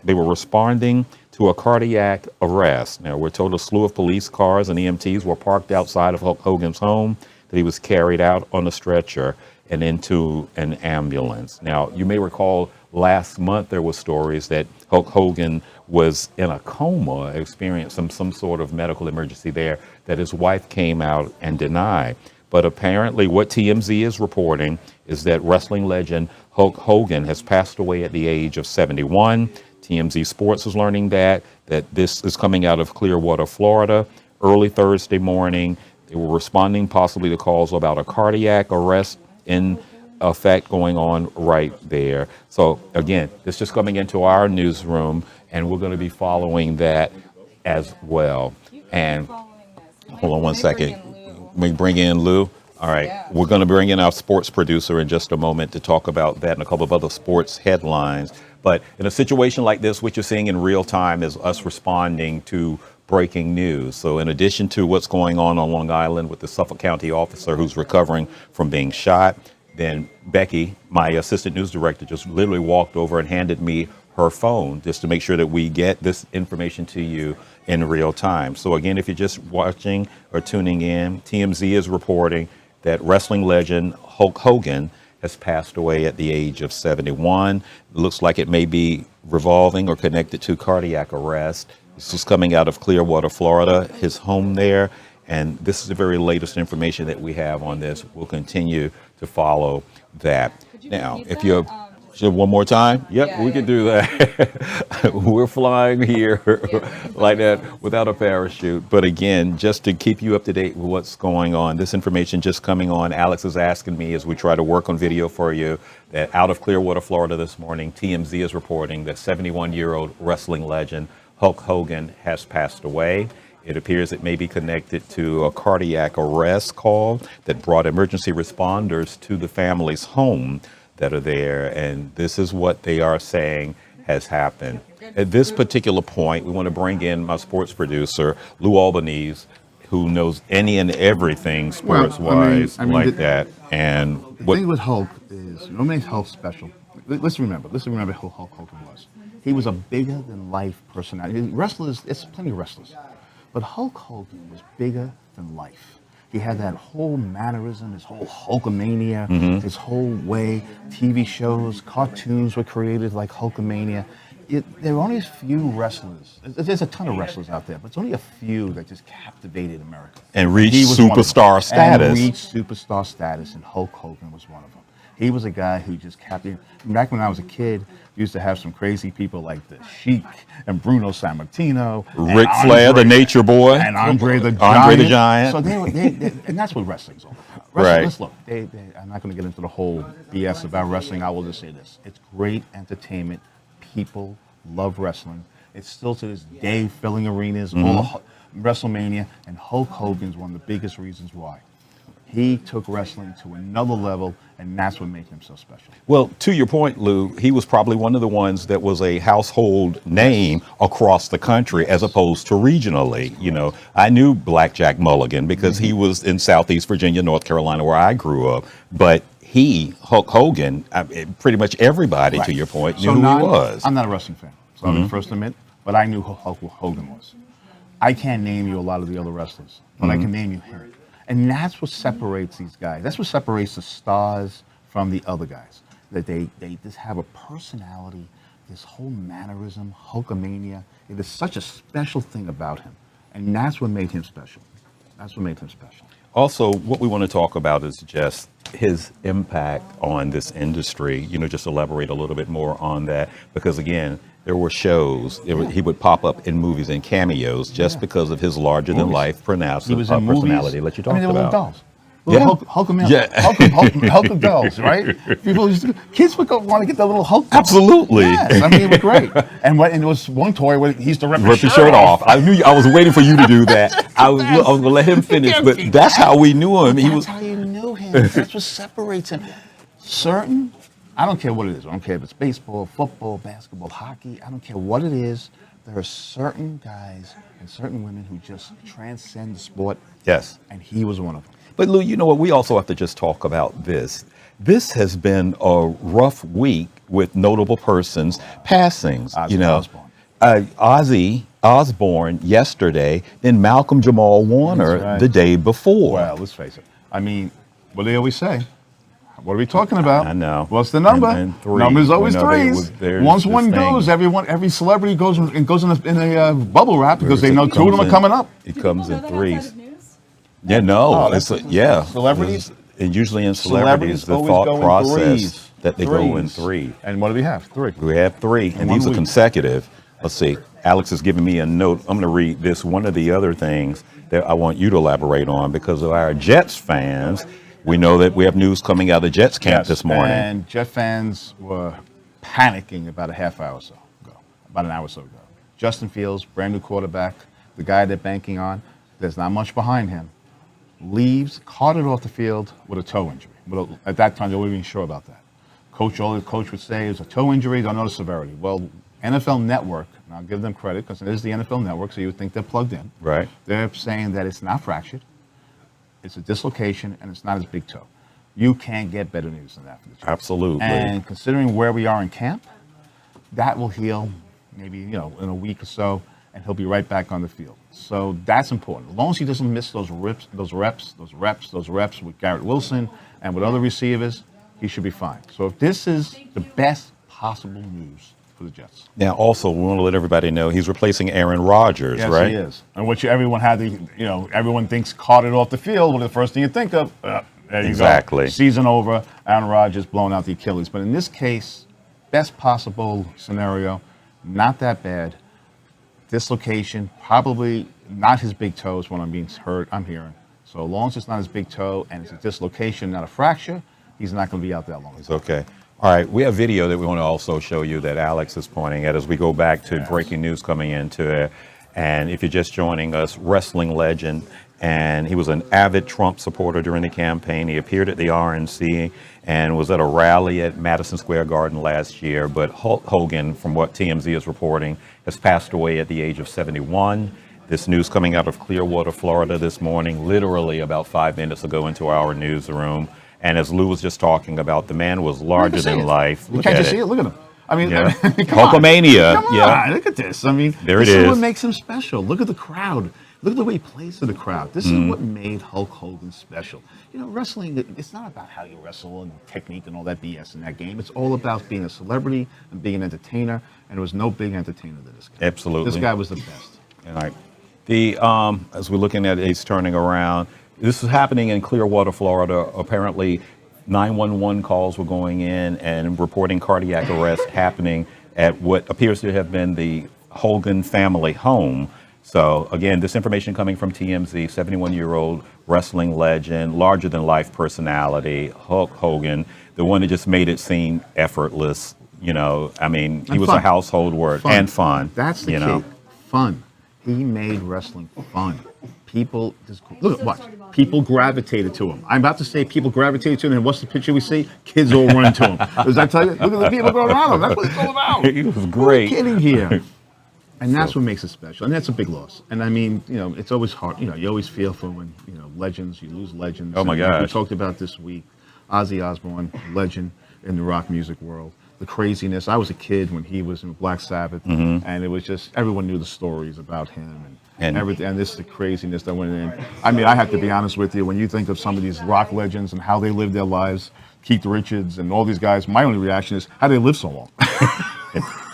they were responding to a cardiac arrest. Now, we're told a slew of police cars and EMTs were parked outside of Hulk Hogan's home, that he was carried out on a stretcher and into an ambulance. Now, you may recall last month there were stories that Hulk Hogan was in a coma, experienced some sort of medical emergency there, that his wife came out and denied. But apparently what TMZ is reporting is that wrestling legend Hulk Hogan has passed away at the age of 71. TMZ Sports is learning that this is coming out of Clearwater, Florida, early Thursday morning. They were responding possibly to calls about a cardiac arrest in effect going on right there. So again, this just coming into our newsroom, and we're going to be following that as well. And hold on one second. Let me bring in Lou. All right. Yeah. We're going to bring in our sports producer in just a moment to talk about that and a couple of other sports headlines. But in a situation like this, what you're seeing in real time is us responding to breaking news. So in addition to what's going on Long Island with the Suffolk County officer who's recovering from being shot, then Becky, my assistant news director, just literally walked over and handed me her phone just to make sure that we get this information to you in real time. So again, if you're just watching or tuning in, TMZ is reporting that wrestling legend Hulk Hogan has passed away at the age of 71. It looks like it may be revolving or connected to cardiac arrest. This is coming out of Clearwater, Florida, his home there. And this is the very latest information that we have on this. We'll continue to follow that. Now, if you're one more time? Yep, we can do that. We're flying here like that without a parachute. But again, just to keep you up to date with what's going on, this information just coming on. Alex is asking me as we try to work on video for you that out of Clearwater, Florida this morning, TMZ is reporting that 71-year-old wrestling legend Hulk Hogan has passed away. It appears it may be connected to a cardiac arrest call that brought emergency responders to the family's home that are there, and this is what they are saying has happened. At this particular point, we want to bring in my sports producer, Lou Albanese, who knows any and everything sports-wise like that. And the thing with Hulk is, what makes Hulk special? Let's remember who Hulk Hogan was. He was a bigger-than-life personality. Wrestlers, it's plenty of wrestlers, but Hulk Hogan was bigger than life. He had that whole mannerism, his whole Hulkamania, his whole way. TV shows, cartoons were created like Hulkamania. There are only a few wrestlers. There's a ton of wrestlers out there, but it's only a few that just captivated America. And reached superstar status. And reached superstar status, and Hulk Hogan was one of them. He was a guy who just captivated. Back when I was a kid, we used to have some crazy people like the Sheik and Bruno Sammartino, Ric Flair, the Nature Boy, and Andre the Giant. So and that's what wrestling's all about. Let's look. I'm not going to get into the whole BS about wrestling. I will just say this: it's great entertainment. People love wrestling. It's still to this day filling arenas. All WrestleMania, and Hulk Hogan's one of the biggest reasons why. He took wrestling to another level, and that's what made him so special. Well, to your point, Lou, he was probably one of the ones that was a household name across the country as opposed to regionally. You know, I knew Black Jack Mulligan because he was in Southeast Virginia, North Carolina, where I grew up. But Hulk Hogan, pretty much everybody, to your point, knew who he was. I'm not a wrestling fan, so I'm the first to admit, but I knew who Hulk Hogan was. I can't name you a lot of the other wrestlers, but I can name you him. And that's what separates these guys. That's what separates the stars from the other guys. That they just have a personality, this whole mannerism, Hulkamania. It is such a special thing about him. And that's what made him special. That's what made him special. Also, what we want to talk about is just his impact on this industry. You know, just elaborate a little bit more on that. Because again, there were shows. He would pop up in movies and cameos just because of his larger-than-life personality. Let you talk they were about. Little dolls. Hulk dolls, right? Kids would want to get the little Hulk dolls. Absolutely. Yes, I mean, it was great. And there was one toy where he used to rip his shirt off. I was waiting for you to do that. I was going to let him finish, but that's how we knew him. That's how you knew him. That's what separates him. I don't care what it is. I don't care if it's baseball, football, basketball, hockey. I don't care what it is. There are certain guys and certain women who just transcend the sport. Yes. And he was one of them. But Lou, you know what? We also have to just talk about this. This has been a rough week with notable persons' passings. Osbourne. Ozzy Osbourne yesterday, then Malcolm Jamal Warner the day before. Well, let's face it. I mean, what do they always say? What are we talking about? I know. What's the number? And three. Number's always threes. Once one goes, every celebrity goes in a bubble wrap because they know two of them are coming up. It comes in threes. Yeah, no. Celebrities? And usually in celebrities, the thought process that they go in three. And what do we have? Three. We have three, and these are consecutive. Let's see. Alex is giving me a note. I'm going to read this. One of the other things that I want you to elaborate on because of our Jets fans. We know that we have news coming out of the Jets camp this morning. And Jet fans were panicking about an hour or so ago. Justin Fields, brand new quarterback, the guy they're banking on. There's not much behind him. leaves, carted off the field with a toe injury. At that time, they weren't even sure about that. All the coach would say it was a toe injury, don't know the severity. Well, NFL Network, and I'll give them credit because it is the NFL Network, so you would think they're plugged in. Right. They're saying that it's not fractured, it's a dislocation, and it's not his big toe. You can't get better news than that for the Chiefs. Absolutely. And considering where we are in camp, that will heal maybe in a week or so, and he'll be right back on the field. So that's important. As long as he doesn't miss those reps with Garrett Wilson and with other receivers, he should be fine. So if this is the best possible news for the Jets. Now, also, we want to let everybody know he's replacing Aaron Rodgers, Yes, right? he is. And which everyone everyone thinks carted off the field. Well, the first thing you think of, there you Exactly. go. Season over, Aaron Rodgers blown out the Achilles. But in this case, best possible scenario, not that bad. Dislocation, probably not his big toe is what I'm hearing. So as long as it's not his big toe and it's a dislocation, not a fracture, he's not going to be out that long. It's okay. All right, we have video that we want to also show you that Alex is pointing at as we go back to breaking news coming into it. And if you're just joining us, wrestling legend, and he was an avid Trump supporter during the campaign. He appeared at the RNC and was at a rally at Madison Square Garden last year. But Hulk Hogan, from what TMZ is reporting, has passed away at the age of 71. This news coming out of Clearwater, Florida this morning, literally about 5 minutes ago into our newsroom. And as Lou was just talking about, the man was larger than life. You can't just see it. Look at him. I mean, yeah. come Hulkamania. on. Yeah. Look at this. I mean, there this it is what is. makes him special. Look at the crowd. Look at the way he plays to the crowd. This is what made Hulk Hogan special. You know, wrestling, it's not about how you wrestle and technique and all that BS in that game. It's all about being a celebrity and being an entertainer. And there was no big entertainer than this guy. Absolutely. This guy was the best. All right. As we're looking at it, he's turning around. This is happening in Clearwater, Florida. Apparently, 911 calls were going in and reporting cardiac arrest happening at what appears to have been the Hogan family home. So again, this information coming from TMZ, 71-year-old wrestling legend, larger-than-life personality, Hulk Hogan, the one that just made it seem effortless. You know, I mean, he was a household word and fun. That's the key. Fun. He made wrestling fun. People just look at what people gravitated to him. I'm about to say people gravitated to him, and what's the picture we see? Kids all run to him. Does that tell you? Look at the people going around him. That's what it's all about. He was great. Who are we kidding here? And that's what makes it special. And that's a big loss. And I mean, you know, it's always hard. You know, you always feel for when, you know, legends, you lose legends. Oh, my And gosh. We talked about this week, Ozzy Osbourne, legend in the rock music world. The craziness. I was a kid when he was in Black Sabbath, and it was just, everyone knew the stories about him and everything. And this is the craziness that went in. I mean, I have to be honest with you, when you think of some of these rock legends and how they lived their lives, Keith Richards and all these guys, my only reaction is, how do they live so long?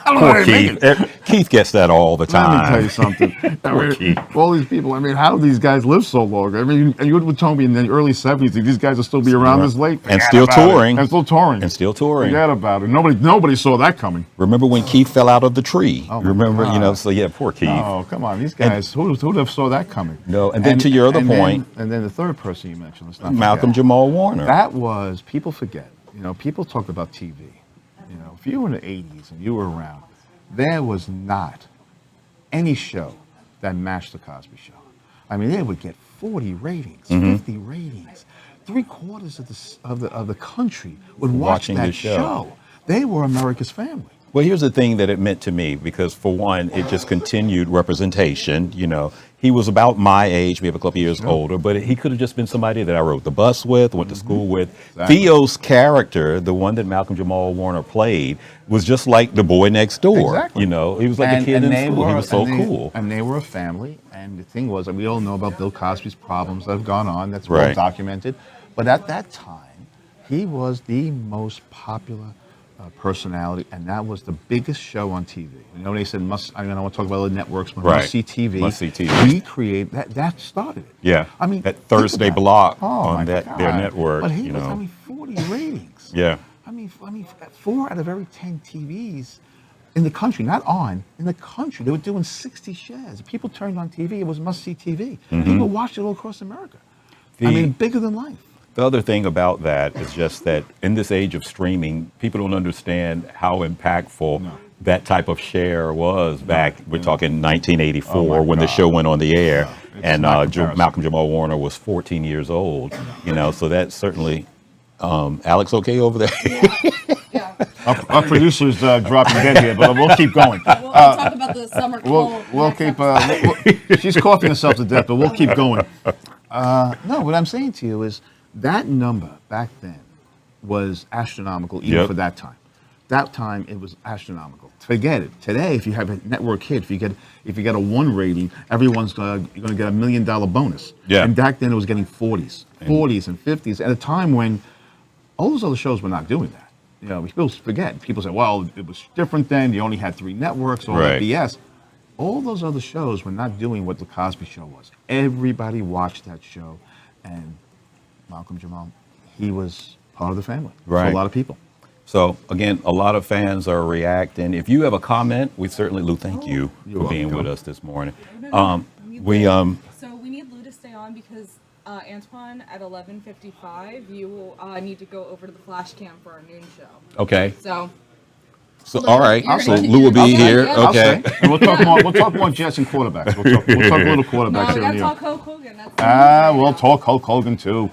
I don't know how Poor they make Keith. Keith gets that all the time. Let me tell you something. Poor Keith. All these people, I mean, how do these guys live so long? I mean, and you would tell me in the early 70s that these guys will still be around this late. And Forget still about it. touring. And still touring. And still touring. Forget about it. Nobody saw that coming. Remember when Keith fell out of the tree? Oh, my Remember, God. you know, so yeah, poor Keith. Oh, come on. These guys, who would have saw that coming? No, and then to your other point. And then the third person you mentioned, let's not Malcolm forget. Jamal Warner. That was, people forget. You know, people talk about TV. You know, if you were in the 80s and you were around, there was not any show that matched the Cosby Show. I mean, they would get 40 ratings, 50 ratings. 3/4 of the country would watch Watching that this show. They were America's family. Well, here's the thing that it meant to me, because for one, it just continued representation. You know, he was about my age, maybe a couple years older, but he could have just been somebody that I rode the bus with, went to school with. Exactly. Theo's character, the one that Malcolm Jamal Warner played, was just like the boy next door. Exactly. You know, he was like a kid in school. He was so cool. And they were a family. And the thing was, we all know about Bill Cosby's problems that have gone on. That's well documented. But at that time, he was the most popular personality, and that was the biggest show on TV. You know, they said I don't want to talk about other networks, but must-see TV. Must-see TV. We created that started it. Yeah. I mean, that Thursday block on my their God. network. But he you was, know. I mean, 40 ratings. Yeah. I mean, 4 out of every 10 TVs in the country, not on, in the country, they were doing 60 shares. People turned on TV, it was must-see TV. People watched it all across America. I mean, bigger than life. The other thing about that is just that in this age of streaming, people don't understand how impactful that type of share was back. We're talking 1984 Oh, my when the God. show went on the air, It's and not comparison. Malcolm Jamal Warner was 14 years old. So that certainly. Alex, okay over there? Our producer's dropping dead here, but we'll keep going. We'll talk about the summer cold. We'll keep. She's coughing herself to death, but we'll keep going. No, what I'm saying to you is that number back then was astronomical, even for that time. That time it was astronomical. Forget it. Today, if you have a network hit, if you get a 1 rating, everyone's going to get $1 million bonus. Yeah. And back then it was getting 40s and 50s at a time when all those other shows were not doing that. People forget. People say, well, it was different then. You only had 3 networks, all that BS. All those other shows were not doing what The Cosby Show was. Everybody watched that show. And Malcolm Jamal, he was part of the family for a lot of people. So, again, a lot of fans are reacting. If you have a comment, we certainly, Lou, thank you for being with us this morning. So we need Lou to stay on because Antoine, at 11:55, you will need to go over to the flash cam for our noon show. Okay. So all right. So Lou will be here. Okay. And we'll talk more Jets and quarterbacks. We'll talk a little quarterbacks here. No, we gotta talk Hulk Hogan. That's We'll talk Hulk Hogan too.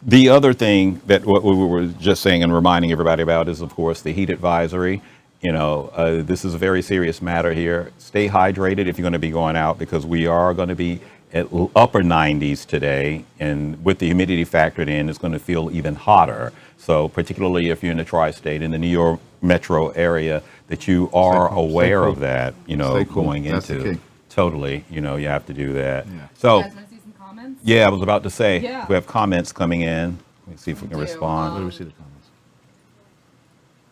The other thing that what we were just saying and reminding everybody about is, of course, the heat advisory. This is a very serious matter here. Stay hydrated if you're going to be going out, because we are going to be at upper 90s today, and with the humidity factored in, it's going to feel even hotter. So particularly if you're in the tri-state, in the New York metro area, that you are aware of that, going into. Totally, you have to do that. Yeah. So, you guys want to see some comments? yeah, I was about to say, Yeah. we have comments coming in. Let's see if we can respond. Where do we see the comments?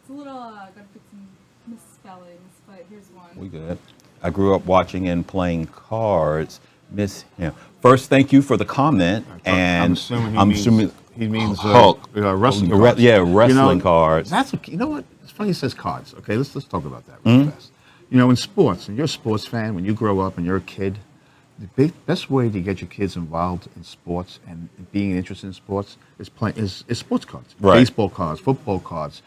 It's a little, gotta fix some misspellings, but here's one. We good. I grew up watching and playing cards. First, thank you for the comment. And I'm assuming he means Hulk. wrestling cards. Wrestling cards. That's you know what? It's funny he says cards. Okay, let's talk about that real fast. In sports, and you're a sports fan, when you grow up and you're a kid, the best way to get your kids involved in sports and being interested in sports is sports cards. Right. Baseball cards, football cards,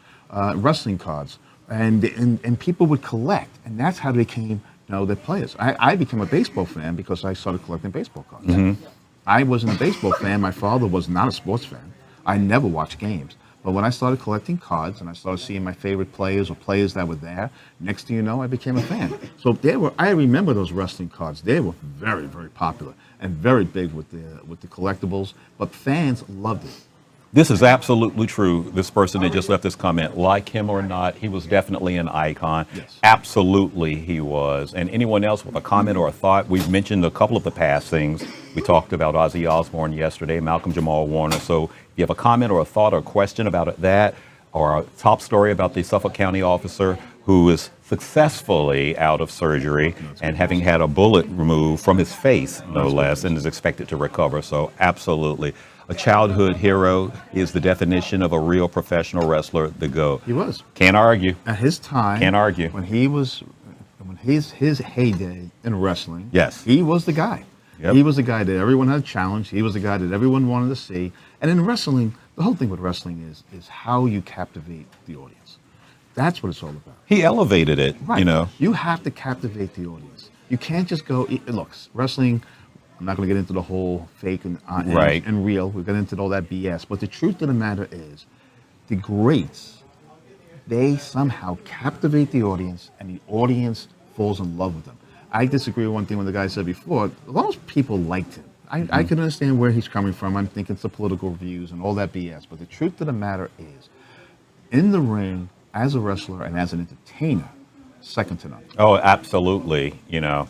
wrestling cards. And people would collect, and that's how they became the players. I became a baseball fan because I started collecting baseball cards. I wasn't a baseball fan. My father was not a sports fan. I never watched games. But when I started collecting cards and I started seeing my favorite players or players that were there, next thing you know, I became a fan. So I remember those wrestling cards. They were very, very popular and very big with the collectibles. But fans loved it. This is absolutely true. This person that just left this comment, like him or not, he was definitely an icon. Yes. Absolutely he was. And anyone else with a comment or a thought, we've mentioned a couple of the past things. We talked about Ozzy Osbourne yesterday, Malcolm Jamal Warner. So if you have a comment or a thought or question about that, or a top story about the Suffolk County officer who is successfully out of surgery and having had a bullet removed from his face, no less, and is expected to recover. So absolutely. A childhood hero is the definition of a real professional wrestler, the GOAT. He was. Can't argue. At his time. Can't argue. When his heyday in wrestling. Yes. He was the guy. Yep. He was the guy that everyone had challenged. He was the guy that everyone wanted to see. And in wrestling, the whole thing with wrestling is how you captivate the audience. That's what it's all about. He elevated it, Right. You have to captivate the audience. You can't just go, look, wrestling, I'm not going to get into the whole fake and real. We'll get into all that BS. But the truth of the matter is, the greats, they somehow captivate the audience, and the audience falls in love with them. I disagree with one thing when the guy said before. A lot of people liked him. I can understand where he's coming from. I'm thinking some political views and all that BS. But the truth of the matter is, in the ring, as a wrestler and as an entertainer, second to none. Oh, absolutely.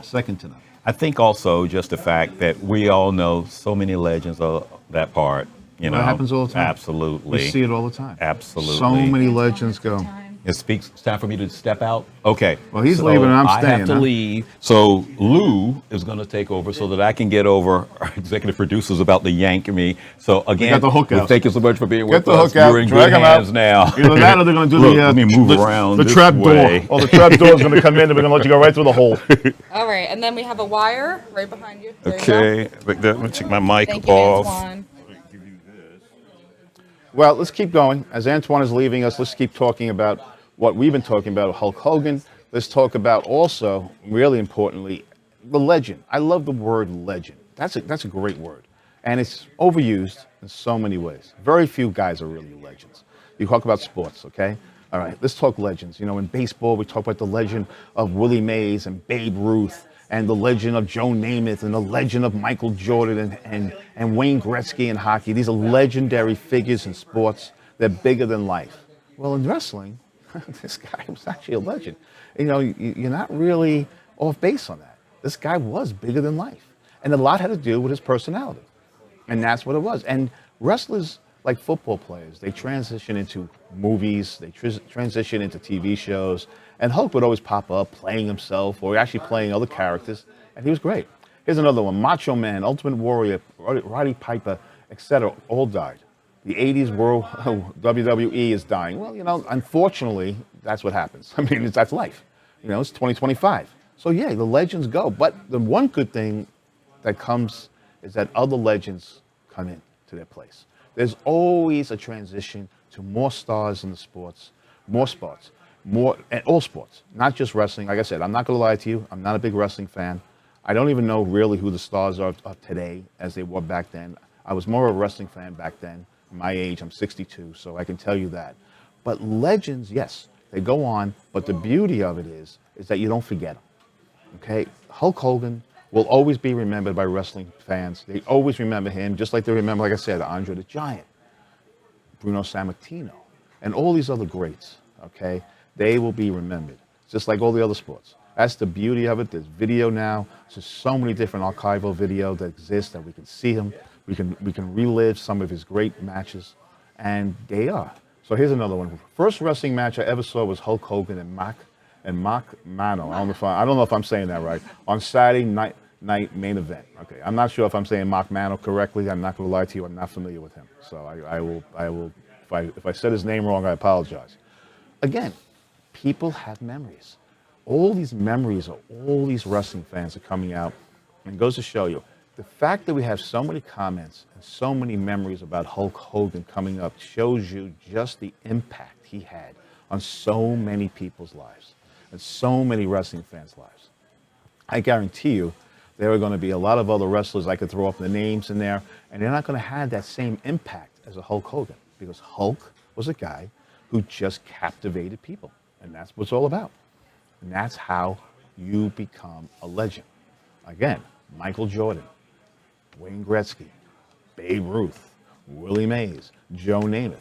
Second to none. I think also just the fact that we all know so many legends of that part. That happens all the time. Absolutely. We see it all the time. Absolutely. So many legends go. It's time for me to step out. Okay. Well, he's leaving and I'm staying. I have to leave. So Lou is going to take over so that I can get over. Our executive producer's about to yank me. So again, got the hook out. Thank you so much for being with Get the us. hook out. You're in Drag good him hands out. now. Either that or they're going to do Look, let me move around the this trap way. door. Oh, the trap door is going to come in and we're going to let you go right through the hole. All right, and then we have a wire right behind you. There Okay. Let me take my mic Thank you, off. Antoine. Well, let's keep going. As Antoine is leaving us, let's keep talking about what we've been talking about, Hulk Hogan. Let's talk about also, really importantly, the legend. I love the word legend. That's a great word. And it's overused in so many ways. Very few guys are really legends. You talk about sports, okay? All right, let's talk legends. You know, in baseball, we talk about the legend of Willie Mays and Babe Ruth and the legend of Joe Namath and the legend of Michael Jordan and Wayne Gretzky in hockey. These are legendary figures in sports. They're bigger than life. Well, in wrestling, this guy was actually a legend. You know, you're not really off base on that. This guy was bigger than life. And a lot had to do with his personality. And that's what it was. And wrestlers, like football players, they transition into movies, they transition into TV shows, and Hulk would always pop up playing himself or actually playing other characters, and he was great. Here's another one, Macho Man, Ultimate Warrior, Roddy Piper, etc., all died. The 80s world, WWE is dying. Well, you know, unfortunately, that's what happens. I mean, that's life. You know, it's 2025. So yeah, the legends go. But the one good thing that comes is that other legends come in to their place. There's always a transition to more stars in the sports, more and all sports, not just wrestling. Like I said, I'm not going to lie to you. I'm not a big wrestling fan. I don't even know really who the stars are of today as they were back then. I was more of a wrestling fan back then. My age, I'm 62, so I can tell you that. But legends, yes, they go on, but the beauty of it is that you don't forget them, okay? Hulk Hogan will always be remembered by wrestling fans. They always remember him, just like they remember, like I said, Andre the Giant, Bruno Sammartino, and all these other greats, okay? They will be remembered, just like all the other sports. That's the beauty of it. There's video now. There's so many different archival video that exists that we can see him. We can relive some of his great matches, and they are. So here's another one. First wrestling match I ever saw was Hulk Hogan and Mark Mano. I don't know if I'm saying that right. On Saturday night main event. Okay, I'm not sure if I'm saying Mark Mano correctly. I'm not going to lie to you. I'm not familiar with him. So I will. If I said his name wrong, I apologize. Again, people have memories. All these memories of all these wrestling fans are coming out, and it goes to show you the fact that we have so many comments and so many memories about Hulk Hogan coming up shows you just the impact he had on so many people's lives and so many wrestling fans' lives. I guarantee you there are going to be a lot of other wrestlers I could throw up the names in there, and they're not going to have that same impact as a Hulk Hogan, because Hulk was a guy who just captivated people, and that's what it's all about. And that's how you become a legend. Again, Michael Jordan, Wayne Gretzky, Babe Ruth, Willie Mays, Joe Namath.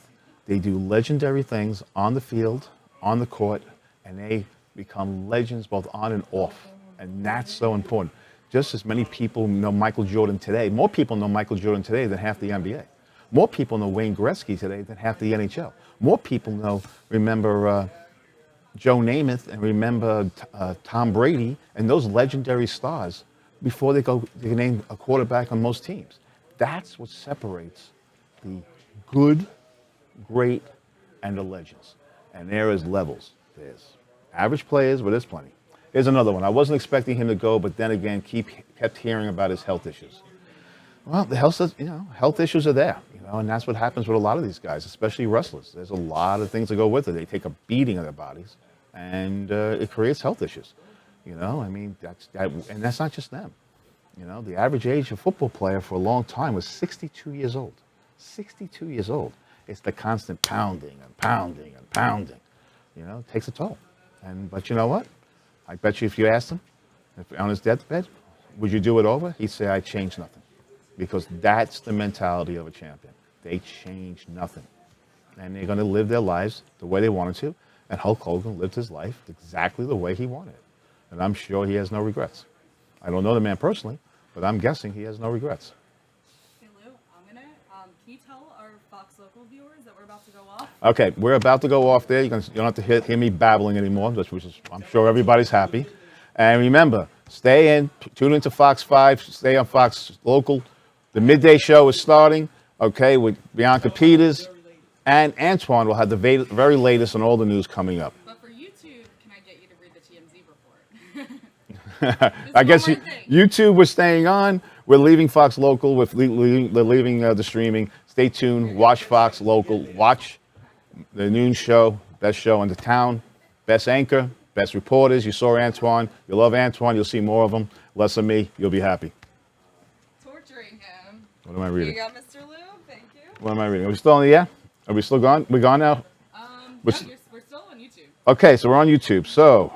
They do legendary things on the field, on the court, and they become legends both on and off. And that's so important. Just as many people know Michael Jordan today, more people know Michael Jordan today than half the NBA. More people know Wayne Gretzky today than half the NHL. More people remember Joe Namath and remember Tom Brady and those legendary stars before they can name a quarterback on most teams. That's what separates the good, great, and the legends. And there is levels. There's average players, but there's plenty. Here's another one. I wasn't expecting him to go, but then again, kept hearing about his health issues. Well, the health issues are there, and that's what happens with a lot of these guys, especially wrestlers. There's a lot of things that go with it. They take a beating of their bodies, and it creates health issues. I mean, and that's not just them. The average age of a football player for a long time was 62 years old. 62 years old. It's the constant pounding and pounding and pounding. It takes a toll. But you know what? I bet you if you asked him, on his deathbed, would you do it over? He'd say, I changed nothing. Because that's the mentality of a champion. They change nothing. And they're going to live their lives the way they wanted to. And Hulk Hogan lived his life exactly the way he wanted it. And I'm sure he has no regrets. I don't know the man personally, but I'm guessing he has no regrets. Hey Lou, can you tell our Fox Local viewers that we're about to go off? Okay, we're about to go off there. You don't have to hear me babbling anymore, which is, I'm sure everybody's happy. And remember, stay in, tune into Fox 5, stay on Fox Local. The midday show is starting, okay, with Bianca Peters, and Antoine will have the very latest on all the news coming up. But for YouTube, can I get you to read the TMZ report? I guess YouTube, we're staying on. We're leaving Fox Local. We're leaving the streaming. Stay tuned. Watch Fox Local. Watch the noon show. best show in the town, best anchor, best reporters. You saw Antoine. You love Antoine. You'll see more of him. Less of me. You'll be happy. Torturing him. What am I reading? You got Mr. Lou. Thank you. What am I reading? Are we still on the air? Are we still gone? We gone now? We're still on YouTube. Okay, so we're on YouTube. So,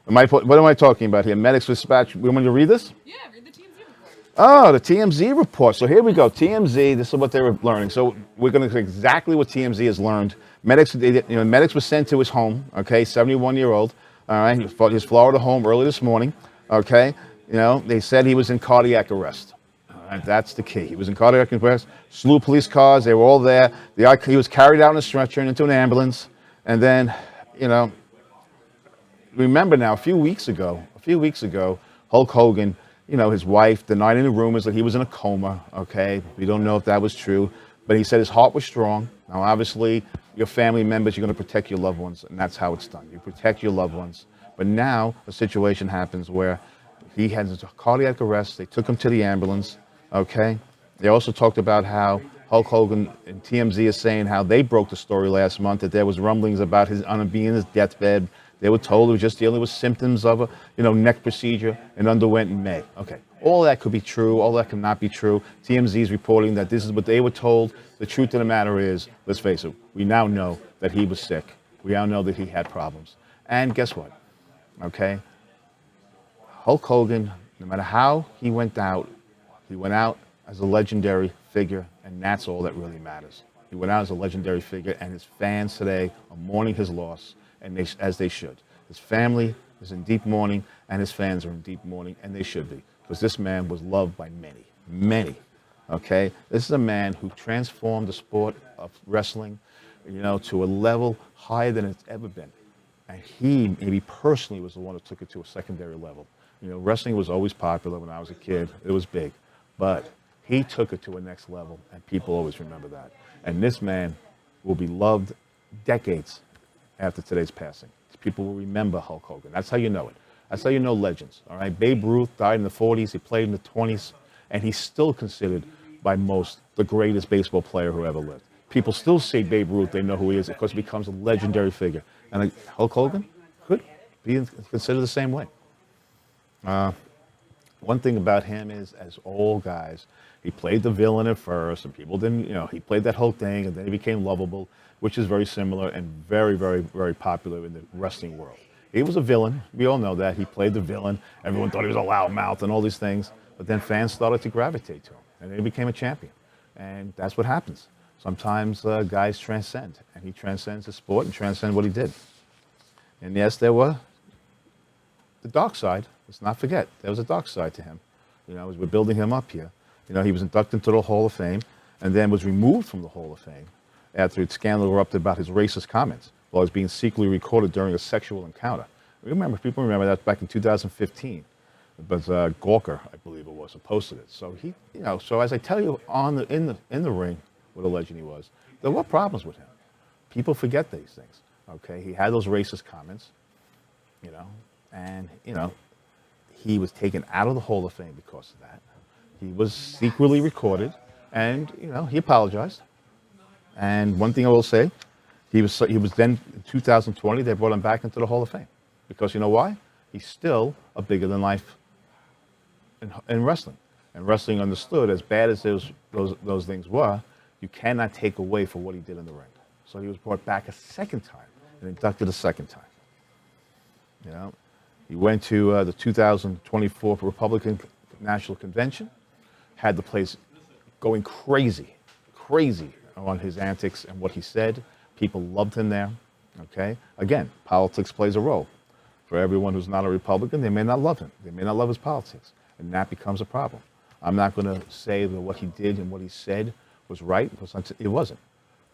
what am I talking about here? Medics Dispatch. We want to read this? Yeah, read the TMZ report. Oh, the TMZ report. So here we go. TMZ. This is what they were learning. So we're going to see exactly what TMZ has learned. Medics. Medics was sent to his home. Okay, 71-year-old. All right, his Florida home early this morning. Okay, they said he was in cardiac arrest. All right, that's the key. He was in cardiac arrest. Slew of police cars. They were all there. He was carried out in a stretcher and into an ambulance. And then, remember now, a few weeks ago, Hulk Hogan, his wife denied any rumors that he was in a coma. Okay, we don't know if that was true, but he said his heart was strong. Now, obviously, your family members, you're going to protect your loved ones, and that's how it's done. You protect your loved ones. But now a situation happens where he had a cardiac arrest. They took him to the ambulance. Okay, they also talked about how Hulk Hogan and TMZ is saying how they broke the story last month that there was rumblings about his being in his deathbed. They were told he was just dealing with symptoms of a neck procedure and underwent in May. Okay, all that could be true. All that could not be true. TMZ is reporting that this is what they were told. The truth of the matter is, let's face it, we now know that he was sick. We now know that he had problems. And guess what? Okay, Hulk Hogan, no matter how he went out as a legendary figure, and that's all that really matters. He went out as a legendary figure, and his fans today are mourning his loss, and as they should. His family is in deep mourning, and his fans are in deep mourning, and they should be, because this man was loved by many, many. Okay, this is a man who transformed the sport of wrestling, to a level higher than it's ever been, and he maybe personally was the one who took it to a secondary level. Wrestling was always popular when I was a kid; it was big, but he took it to a next level, and people always remember that. And this man will be loved decades after today's passing. People will remember Hulk Hogan. That's how you know it. That's how you know legends. All right, Babe Ruth died in the 40s. He played in the 20s, and he's still considered by most the greatest baseball player who ever lived. People still say Babe Ruth. They know who he is because he becomes a legendary figure. And Hulk Hogan could be considered the same way. One thing about him is, as all guys, he played the villain at first, and people didn't, he played that whole thing, and then he became lovable, which is very similar and very, very, very popular in the wrestling world. He was a villain. We all know that. He played the villain. Everyone thought he was a loudmouth and all these things, but then fans started to gravitate to him, and then he became a champion. And that's what happens. Sometimes guys transcend, and he transcends the sport and transcends what he did. And yes, there was the dark side. Let's not forget, there was a dark side to him. As we're building him up here, he was inducted into the Hall of Fame and then was removed from the Hall of Fame after a scandal erupted about his racist comments while he was being secretly recorded during a sexual encounter. People remember that back in 2015. But Gawker, I believe it was, posted it. So he, so as I tell you, in the ring, what a legend he was, there were problems with him. People forget these things. Okay, he had those racist comments, and he was taken out of the Hall of Fame because of that. He was secretly recorded, and he apologized. And one thing I will say, he was then in 2020 they brought him back into the Hall of Fame because you know why? He's still a bigger than life in wrestling. And wrestling understood, as bad as those things were, you cannot take away from what he did in the ring. So he was brought back a second time and inducted a second time. He went to the 2024 Republican National Convention, had the place going crazy on his antics and what he said. People loved him there. Okay, again, politics plays a role. For everyone who's not a Republican, they may not love him. They may not love his politics, and that becomes a problem. I'm not going to say that what he did and what he said was right, because it wasn't.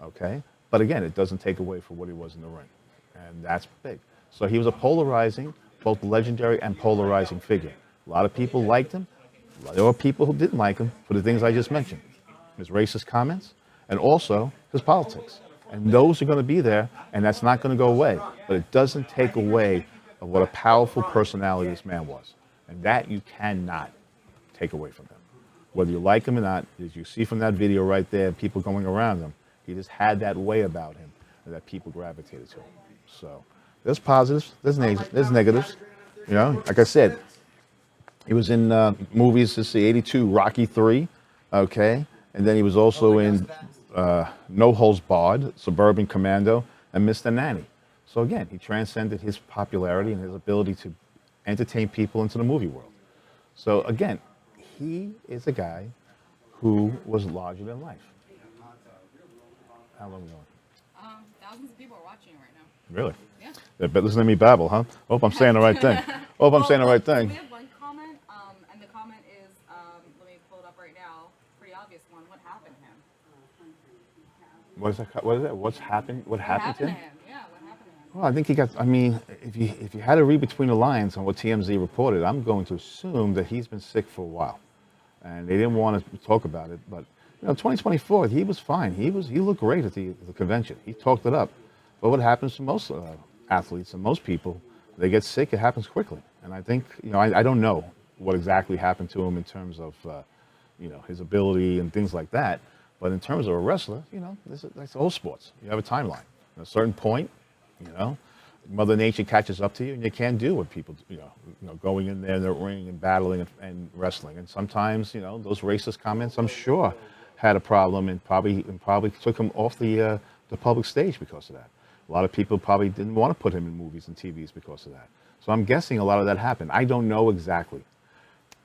Okay, but again, it doesn't take away from what he was in the ring, and that's big. So he was a polarizing, both legendary and polarizing figure. A lot of people liked him. There were people who didn't like him for the things I just mentioned, his racist comments, and also his politics. And those are going to be there, and that's not going to go away. But it doesn't take away of what a powerful personality this man was. And that you cannot take away from him. Whether you like him or not, as you see from that video right there, people going around him, he just had that way about him that people gravitated to him. So there's positives, there's negatives. You know, like I said, he was in movies. Let's see, '82, Rocky III, okay, and then he was also in No Holds Barred, Suburban Commando, and Mr. Nanny. So again, he transcended his popularity and his ability to entertain people into the movie world. So again, he is a guy who was larger than life. How long ago? Thousands of people are watching right now. Really? Yeah. But listen to me babble, huh? Hope I'm saying the right thing. Hope I'm saying the right So thing. we have one comment, and the comment is, let me pull it up right now. Pretty obvious one. What happened to him? What is that? What is that? What's happened? What happened to him? Yeah, what happened to him? Well, I think he got. I mean, if you had to read between the lines on what TMZ reported, I'm going to assume that he's been sick for a while, and they didn't want to talk about it. But 2024, he was fine. He looked great at the convention. He talked it up. But what happens to most athletes and most people, they get sick. It happens quickly. And I think I don't know what exactly happened to him in terms of his ability and things like that. But in terms of a wrestler, that's all sports. You have a timeline. At a certain point, Mother Nature catches up to you, and you can't do what people, going in there in the ring and battling and wrestling. And sometimes, those racist comments, I'm sure, had a problem and probably took him off the public stage because of that. A lot of people probably didn't want to put him in movies and TVs because of that. So I'm guessing a lot of that happened. I don't know exactly.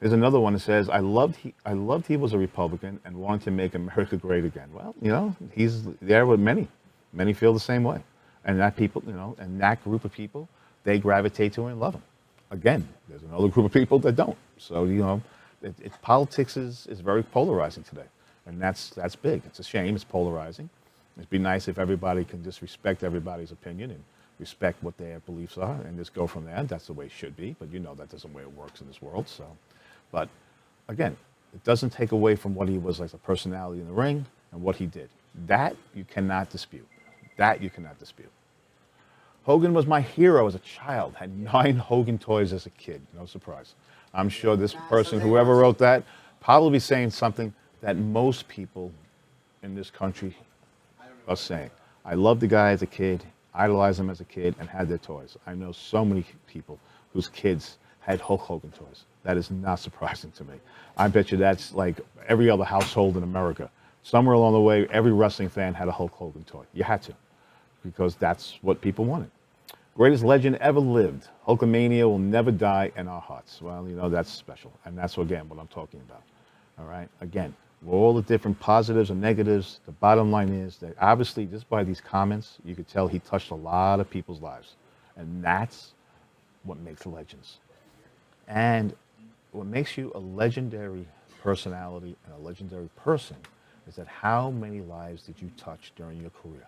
There's another one that says, I loved he was a Republican and wanted to make America great again. Well, he's there with many. Many feel the same way. And that people, and that group of people, they gravitate to him and love him. Again, there's another group of people that don't. So, politics is very polarizing today. And that's big. It's a shame. It's polarizing. It'd be nice if everybody can just respect everybody's opinion and respect what their beliefs are and just go from there. That's the way it should be. But that doesn't the way it works in this world. So, but again, it doesn't take away from what he was like, a personality in the ring and what he did. That you cannot dispute. That you cannot dispute. Hogan was my hero as a child. Had 9 Hogan toys as a kid. No surprise. I'm sure this person, whoever wrote that, probably saying something that most people in this country are saying. I loved the guy as a kid, idolized him as a kid, and had their toys. I know so many people whose kids had Hulk Hogan toys. That is not surprising to me. I bet you that's like every other household in America. Somewhere along the way, every wrestling fan had a Hulk Hogan toy. You had to, because that's what people wanted. Greatest legend ever lived. Hulkamania will never die in our hearts. Well, that's special. And that's, again, what I'm talking about. All right? Again, with all the different positives and negatives, the bottom line is that obviously just by these comments, you could tell he touched a lot of people's lives. And that's what makes legends. And what makes you a legendary personality and a legendary person is that how many lives did you touch during your career?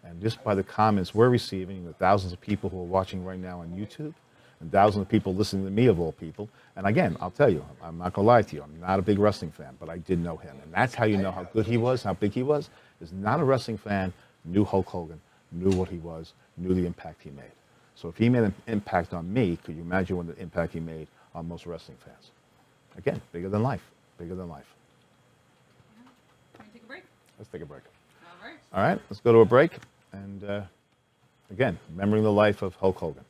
And just by the comments we're receiving, the thousands of people who are watching right now on YouTube, and thousands of people listening to me, of all people. And again, I'll tell you, I'm not going to lie to you, I'm not a big wrestling fan, but I did know him. And that's how you know how good he was, how big he was, is not a wrestling fan, knew Hulk Hogan, knew what he was, knew the impact he made. So if he made an impact on me, could you imagine what the impact he made on most wrestling fans? Again, bigger than life, bigger than life. Can we take a break? Let's take a break. All right. All right, let's go to a break. And again, remembering the life of Hulk Hogan.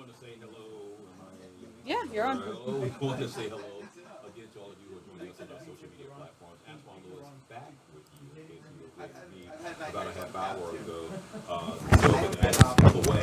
want to say hello. Yeah, you're on. Hello. We want to say hello again to all of you who are joining us on our social media platforms. Antoine Lewis back with you. With me about a half hour ago. So that I had to step away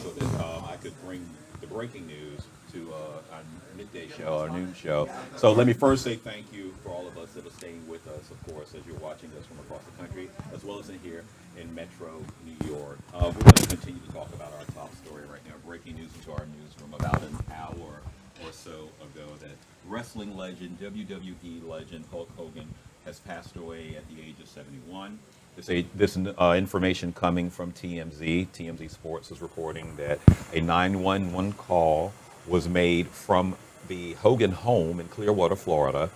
so that I could bring the breaking news to our midday show, our noon show. So let me first say thank you for all of us that are staying with us, of course, as you're watching us from across the country, as well as in here in Metro New York. We're going to continue to talk about our top story right now. Breaking news into our newsroom about an hour or so ago that wrestling legend, WWE legend Hulk Hogan has passed away at the age of 71. This information coming from TMZ. TMZ Sports is reporting that a 911 call was made from the Hogan home in Clearwater, Florida,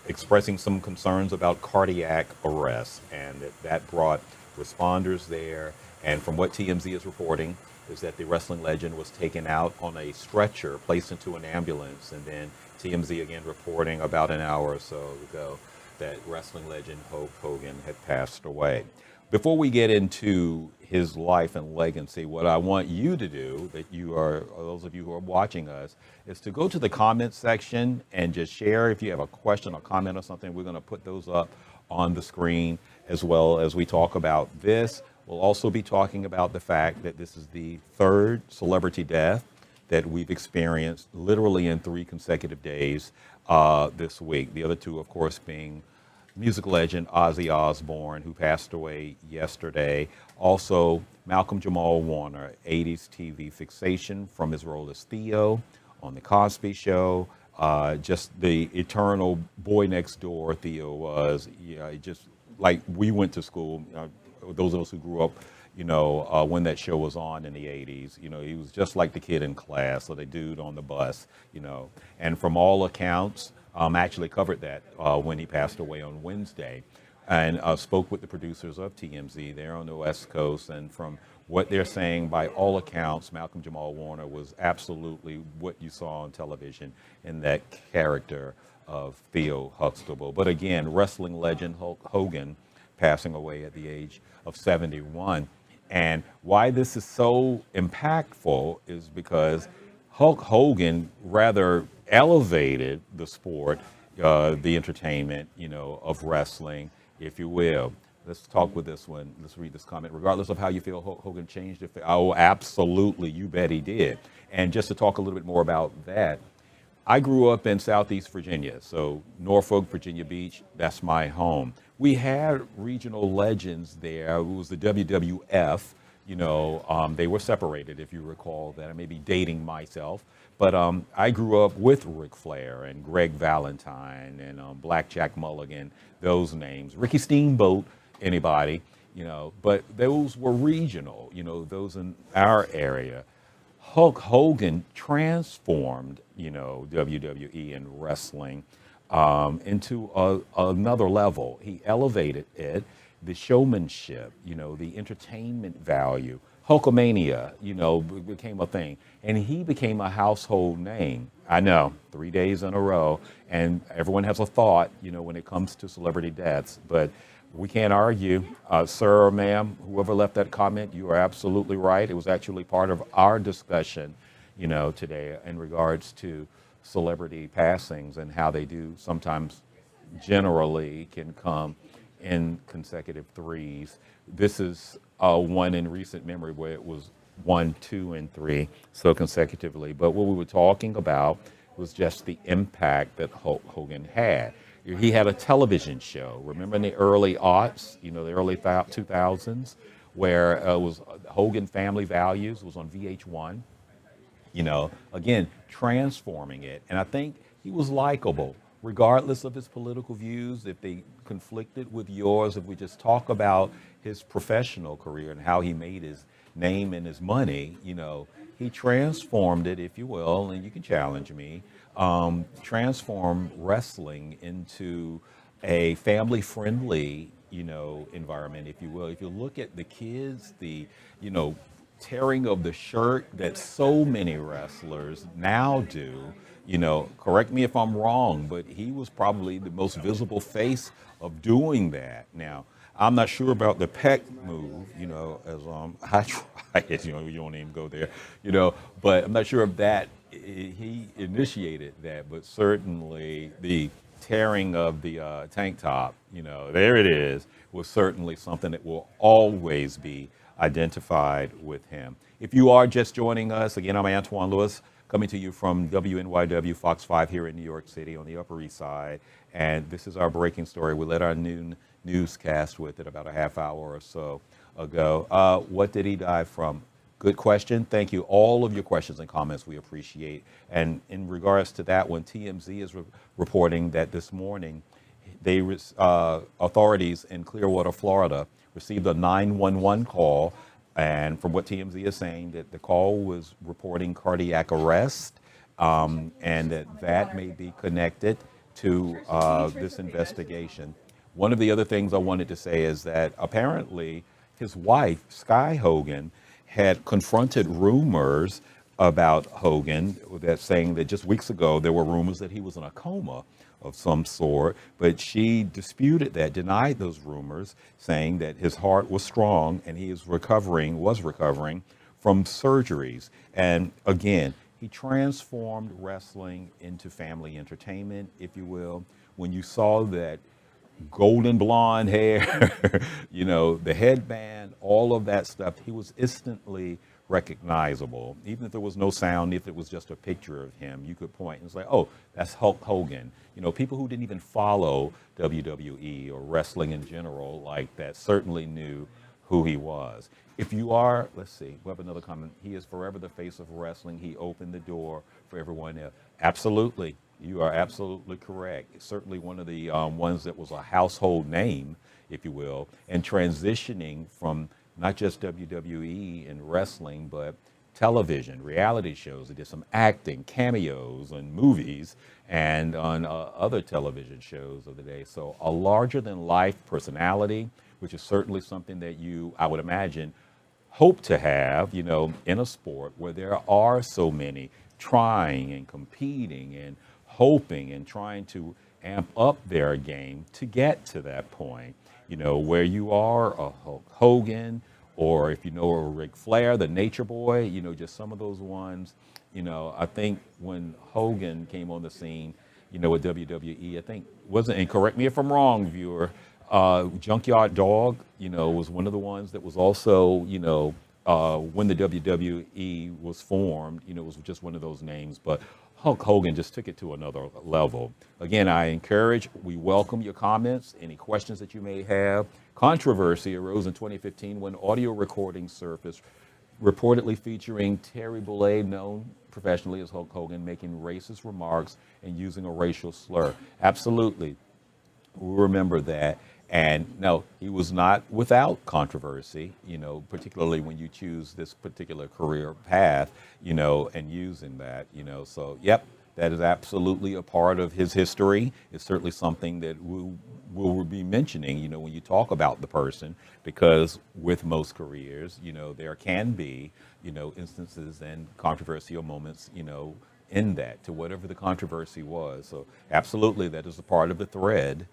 expressing some concerns about cardiac arrest, and that brought responders there. And from what TMZ is reporting, is that the wrestling legend was taken out on a stretcher, placed into an ambulance, and then TMZ again reporting about an hour or so ago that wrestling legend Hulk Hogan had passed away. Before we get into his life and legacy, what I want you to do, those of you who are watching us, is to go to the comments section and just share. If you have a question or comment or something, we're going to put those up on the screen as well as we talk about this. We'll also be talking about the fact that this is the third celebrity death that we've experienced literally in 3 consecutive days this week. The other two, of course, being music legend Ozzy Osbourne, who passed away yesterday. Also, Malcolm Jamal Warner, 80s TV fixation from his role as Theo on The Cosby Show. Just the eternal boy next door Theo was. Just like we went to school, those of us who grew up, when that show was on in the 80s, he was just like the kid in class or the dude on the bus, And from all accounts, actually covered that when he passed away on Wednesday, and spoke with the producers of TMZ there on the West Coast. And from what they're saying, by all accounts, Malcolm Jamal Warner was absolutely what you saw on television in that character of Theo Huxtable. But again, wrestling legend Hulk Hogan passing away at the age of 71. And why this is so impactful is because Hulk Hogan rather elevated the sport, the entertainment, of wrestling, if you will. Let's talk with this one. Let's read this comment. Regardless of how you feel, Hulk Hogan changed it. Oh, absolutely. You bet he did. And just to talk a little bit more about that, I grew up in Southeast Virginia, so Norfolk, Virginia Beach, that's my home. We had regional legends there. It was the WWF. They were separated, if you recall that. I may be dating myself. But I grew up with Ric Flair and Greg Valentine and Blackjack Mulligan, those names. Ricky Steamboat, anybody, But those were regional, those in our area. Hulk Hogan transformed, WWE and wrestling into another level. He elevated it, the showmanship, the entertainment value. Hulkamania, became a thing. And he became a household name. I know, 3 days in a row. And everyone has a thought, when it comes to celebrity deaths. But we can't argue. Sir or ma'am, whoever left that comment, you are absolutely right. It was actually part of our discussion, today in regards to celebrity passings and how they do sometimes generally can come in consecutive threes. This is one in recent memory where it was 1, 2, and 3, so consecutively. But what we were talking about was just the impact that Hulk Hogan had. He had a television show. Remember in the early aughts, the early 2000s, where it was Hogan Family Values was on VH1. Again, transforming it. And I think he was likable, regardless of his political views, if they conflicted with yours. If we just talk about his professional career and how he made his name and his money, he transformed it, if you will, and you can challenge me, transform wrestling into a family-friendly, environment, if you will. If you look at the kids, the, tearing of the shirt that so many wrestlers now do, correct me if I'm wrong, but he was probably the most visible face of doing that. Now, I'm not sure about the peck move, as I try it, you don't even go there, but I'm not sure if that he initiated that, but certainly the tearing of the tank top, there it is, was certainly something that will always be identified with him. If you are just joining us, again, I'm Antoine Lewis, coming to you from WNYW Fox 5 here in New York City on the Upper East Side. And this is our breaking story. We led our noon newscast with it about a half hour or so ago. What did he die from? Good question. Thank you. All of your questions and comments we appreciate. And in regards to that one, TMZ is reporting that this morning, authorities in Clearwater, Florida, received a 911 call, and from what TMZ is saying, that the call was reporting cardiac arrest, and that may be connected to this investigation. One of the other things I wanted to say is that apparently his wife, Sky Hogan, had confronted rumors about Hogan that saying that just weeks ago there were rumors that he was in a coma of some sort, but she disputed that, denied those rumors, saying that his heart was strong and he was recovering from surgeries. And again, he transformed wrestling into family entertainment, if you will. When you saw that golden blonde hair, the headband, all of that stuff, he was instantly recognizable. Even if there was no sound, if it was just a picture of him, you could point and say, oh, that's Hulk Hogan. People who didn't even follow WWE or wrestling in general like that certainly knew who he was. If you are, let's see, we have another comment. He is forever the face of wrestling. He opened the door for everyone else. Absolutely. You are absolutely correct. It's certainly one of the ones that was a household name, if you will, and transitioning from not just WWE and wrestling, but television, reality shows. He did some acting, cameos on movies and on other television shows of the day. So a larger-than-life personality, which is certainly something that you, I would imagine, hope to have, in a sport where there are so many trying and competing and hoping and trying to amp up their game to get to that point, where you are a Hulk Hogan, or if you know a Ric Flair, the Nature Boy, just some of those ones. I think when Hogan came on the scene, with WWE, I think, and correct me if I'm wrong, viewer, Junkyard Dog, was one of the ones that was also, when the WWE was formed, it was just one of those names. But Hulk Hogan just took it to another level. Again, we welcome your comments, any questions that you may have. Controversy arose in 2015 when audio recordings surfaced, reportedly featuring Terry Bollea, known professionally as Hulk Hogan, making racist remarks and using a racial slur. Absolutely. We remember that. And no, he was not without controversy, particularly when you choose this particular career path, and using that, So, yep, that is absolutely a part of his history. It's certainly something that we'll be mentioning, when you talk about the person, because with most careers, there can be, instances and controversial moments, in that, to whatever the controversy was. So absolutely, that is a part of the thread,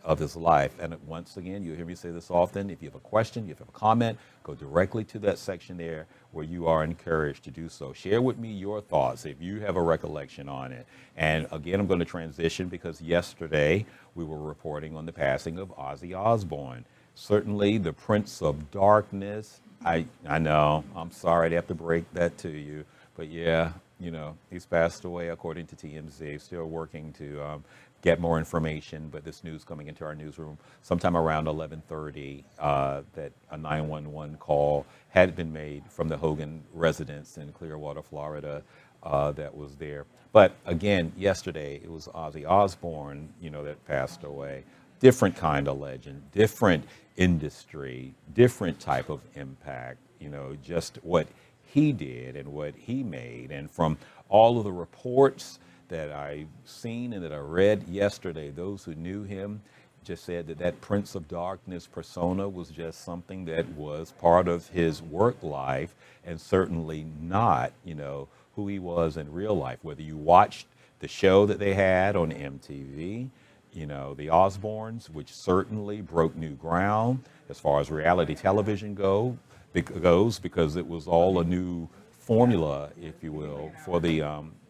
of his life. And once again, you'll hear me say this often, if you have a question, if you have a comment, go directly to that section there where you are encouraged to do so. Share with me your thoughts if you have a recollection on it. And again, I'm going to transition because yesterday we were reporting on the passing of Ozzy Osbourne. Certainly the Prince of Darkness. I know, I'm sorry to have to break that to you, but yeah, he's passed away according to TMZ. Still working to get more information, but this news coming into our newsroom sometime around 11:30 that a 911 call had been made from the Hogan residence in Clearwater, Florida, that was there. But again, yesterday it was Ozzy Osbourne, that passed away. Different kind of legend, different industry, different type of impact, just what he did and what he made. And from all of the reports that I've seen and that I read yesterday, those who knew him just said that Prince of Darkness persona was just something that was part of his work life and certainly not, who he was in real life. Whether you watched the show that they had on MTV, the Osbournes, which certainly broke new ground as far as reality television goes, because it was all a new formula, if you will, for the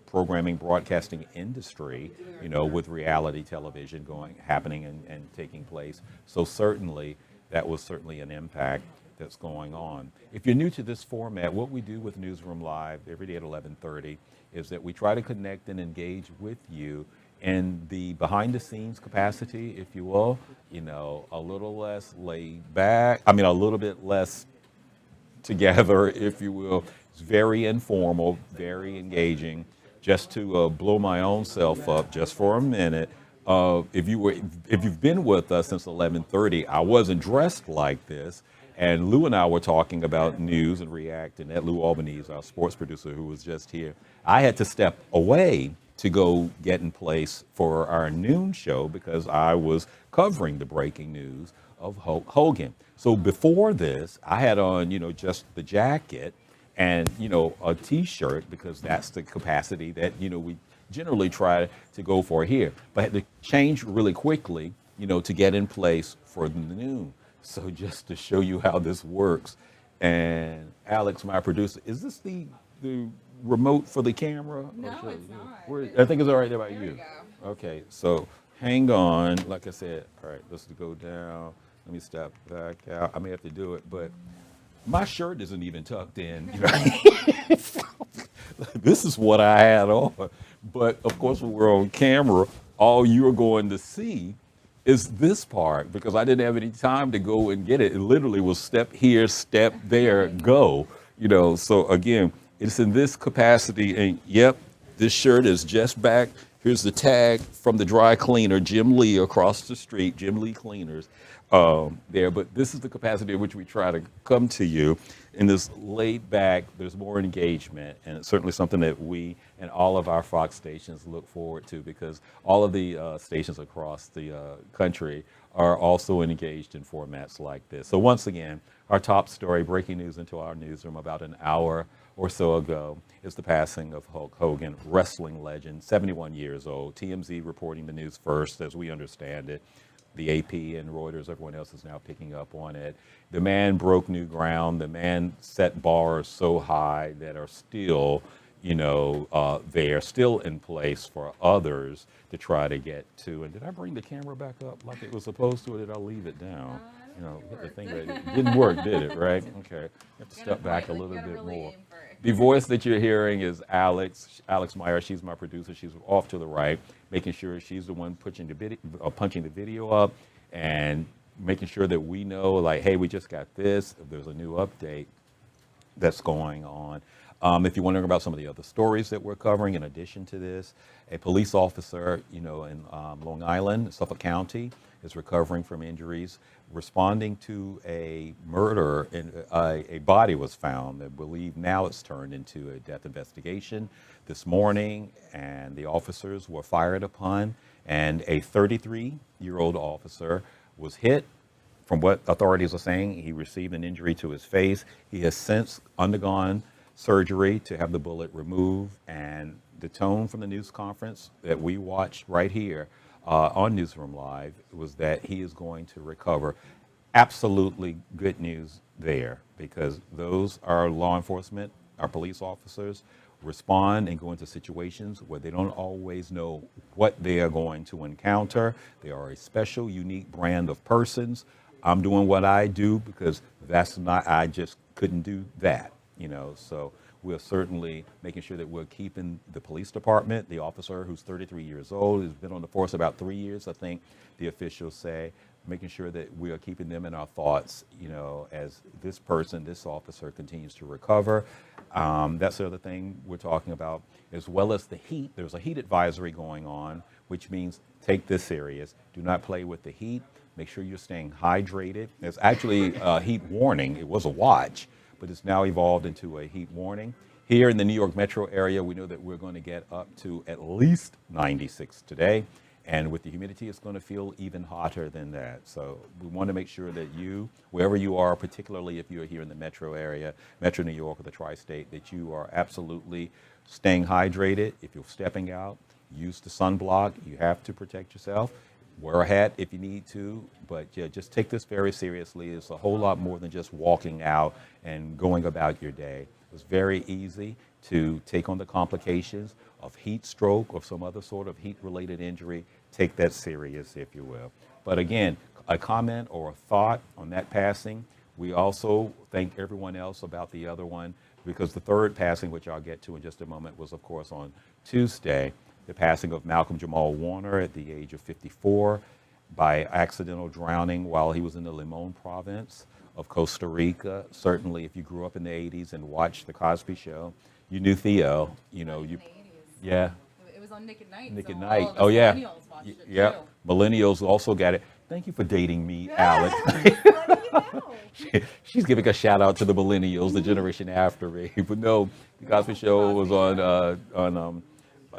programming broadcasting industry, with reality television happening and taking place. So certainly, that was certainly an impact that's going on. If you're new to this format, what we do with Newsroom Live every day at 11:30 is that we try to connect and engage with you in the behind-the-scenes capacity, if you will, a little less laid back, a little bit less together, if you will. It's very informal, very engaging. Just to blow my own self up just for a minute, if you've been with us since 11:30, I wasn't dressed like this, and Lou and I were talking about news and reacting. At Lou Albanese, our sports producer, who was just here, I had to step away to go get in place for our noon show because I was covering the breaking news of Hulk Hogan. So before this, I had on, just the jacket and, a T-shirt, because that's the capacity that, we generally try to go for here. But I had to change really quickly, to get in place for the noon. So just to show you how this works. And Alex, my producer, is this the remote for the camera? No, it's not. I think it's all right there by you. Okay, so hang on. Like I said, all right, let's go down. Let me step back out. I may have to do it, but my shirt isn't even tucked in. This is what I had on. But of course, when we're on camera, all you're going to see is this part, because I didn't have any time to go and get it. It literally was step here, step there, go. So again, it's in this capacity. And yep, this shirt is just back. Here's the tag from the dry cleaner, Jim Lee, across the street, Jim Lee Cleaners. There, but this is the capacity in which we try to come to you in this laid back. There's more engagement, and it's certainly something that we and all of our Fox stations look forward to, because all of the stations across the country are also engaged in formats like this. So once again, our top story, breaking news into our newsroom about an hour or so ago, is the passing of Hulk Hogan, wrestling legend, 71 years old. TMZ reporting the news first, as we understand it. The AP and Reuters, everyone else is now picking up on it. The man broke new ground. The man set bars so high that are still, they're still in place for others to try to get to. And did I bring the camera back up like it was supposed to, or did I leave it down? Get the thing right. It didn't work, did it? Right? Okay. You have to step back a little bit more. The voice that you're hearing is Alex Meyer. She's my producer. She's off to the right, making sure she's the one punching the video up and making sure that we know, like, hey, we just got this. If there's a new update that's going on. If you're wondering about some of the other stories that we're covering, in addition to this, a police officer, in Long Island, Suffolk County, is recovering from injuries, responding to a murder, and a body was found. I believe now it's turned into a death investigation this morning, and the officers were fired upon, and a 33-year-old officer was hit. From what authorities are saying, he received an injury to his face. He has since undergone surgery to have the bullet removed, and the tone from the news conference that we watched right here on Newsroom Live was that he is going to recover. Absolutely good news there, because those are law enforcement, our police officers, respond and go into situations where they don't always know what they are going to encounter. They are a special, unique brand of persons. I'm doing what I do because I just couldn't do that, so we're certainly making sure that we're keeping the police department, the officer who's 33 years old, has been on the force about 3 years, I think the officials say, making sure that we are keeping them in our thoughts, as this officer continues to recover. That's the other thing we're talking about, as well as the heat. There's a heat advisory going on, which means take this serious. Do not play with the heat. Make sure you're staying hydrated. There's actually a heat warning. It was a watch, but it's now evolved into a heat warning. Here in the New York metro area, we know that we're going to get up to at least 96 today. And with the humidity, it's going to feel even hotter than that. So we want to make sure that you, wherever you are, particularly if you're here in the metro area, Metro New York or the tri-state, that you are absolutely staying hydrated. If you're stepping out, use the sunblock. You have to protect yourself. wear a hat if you need to, but yeah, just take this very seriously. It's a whole lot more than just walking out and going about your day. It's very easy to take on the complications of heat stroke or some other sort of heat-related injury. Take that serious, if you will. But again, a comment or a thought on that passing. We also thank everyone else about the other one, because the third passing, which I'll get to in just a moment, was of course on Tuesday, the passing of Malcolm Jamal Warner at the age of 54 by accidental drowning while he was in the Limon province of Costa Rica. Certainly, if you grew up in the 80s and watched The Cosby Show, you knew Theo. You know, you, yeah. It was on Nick at Night. Nick so at Night. all of us Oh yeah. millennials watched it Yeah. too. Millennials also got it. Thank you for dating me, Alex. She's giving a shout out to the millennials, the generation after me. But no, the Cosby Show was on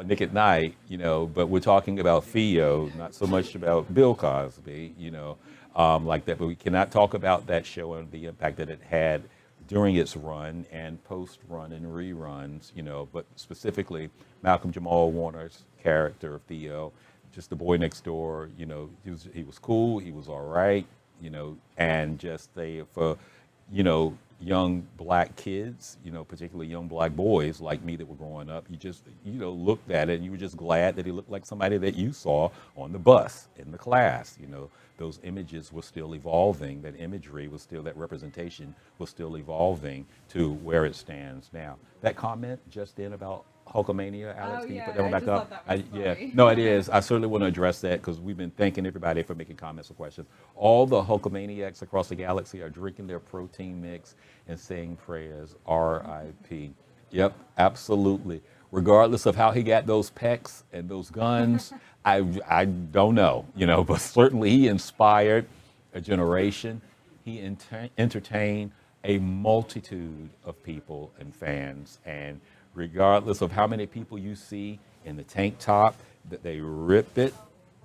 Nick at Night, you know. But we're talking about Theo, not so much about Bill Cosby, you know, like that. But we cannot talk about that show and the impact that it had during its run and post-run and reruns, you know. But specifically, Malcolm Jamal Warner's character, Theo, just the boy next door, you know, he was cool, he was all right, you know, and just for, you know, young black kids, you know, particularly young black boys like me that were growing up, you just, you know, looked at it and you were just glad that he looked like somebody that you saw on the bus, in the class, you know. Those images were still evolving, that imagery was still, that representation was still evolving to where it stands now. That comment just in about Hulkamania, Alex, can you put that one back up? Yeah, no, it is. I certainly want to address that because we've been thanking everybody for making comments or questions. All the Hulkamaniacs across the galaxy are drinking their protein mix and saying prayers, R.I.P. Yep, absolutely. Regardless of how he got those pecs and those guns, I don't know, you know, but certainly he inspired a generation. He entertained a multitude of people and fans, and regardless of how many people you see in the tank top, that they rip it,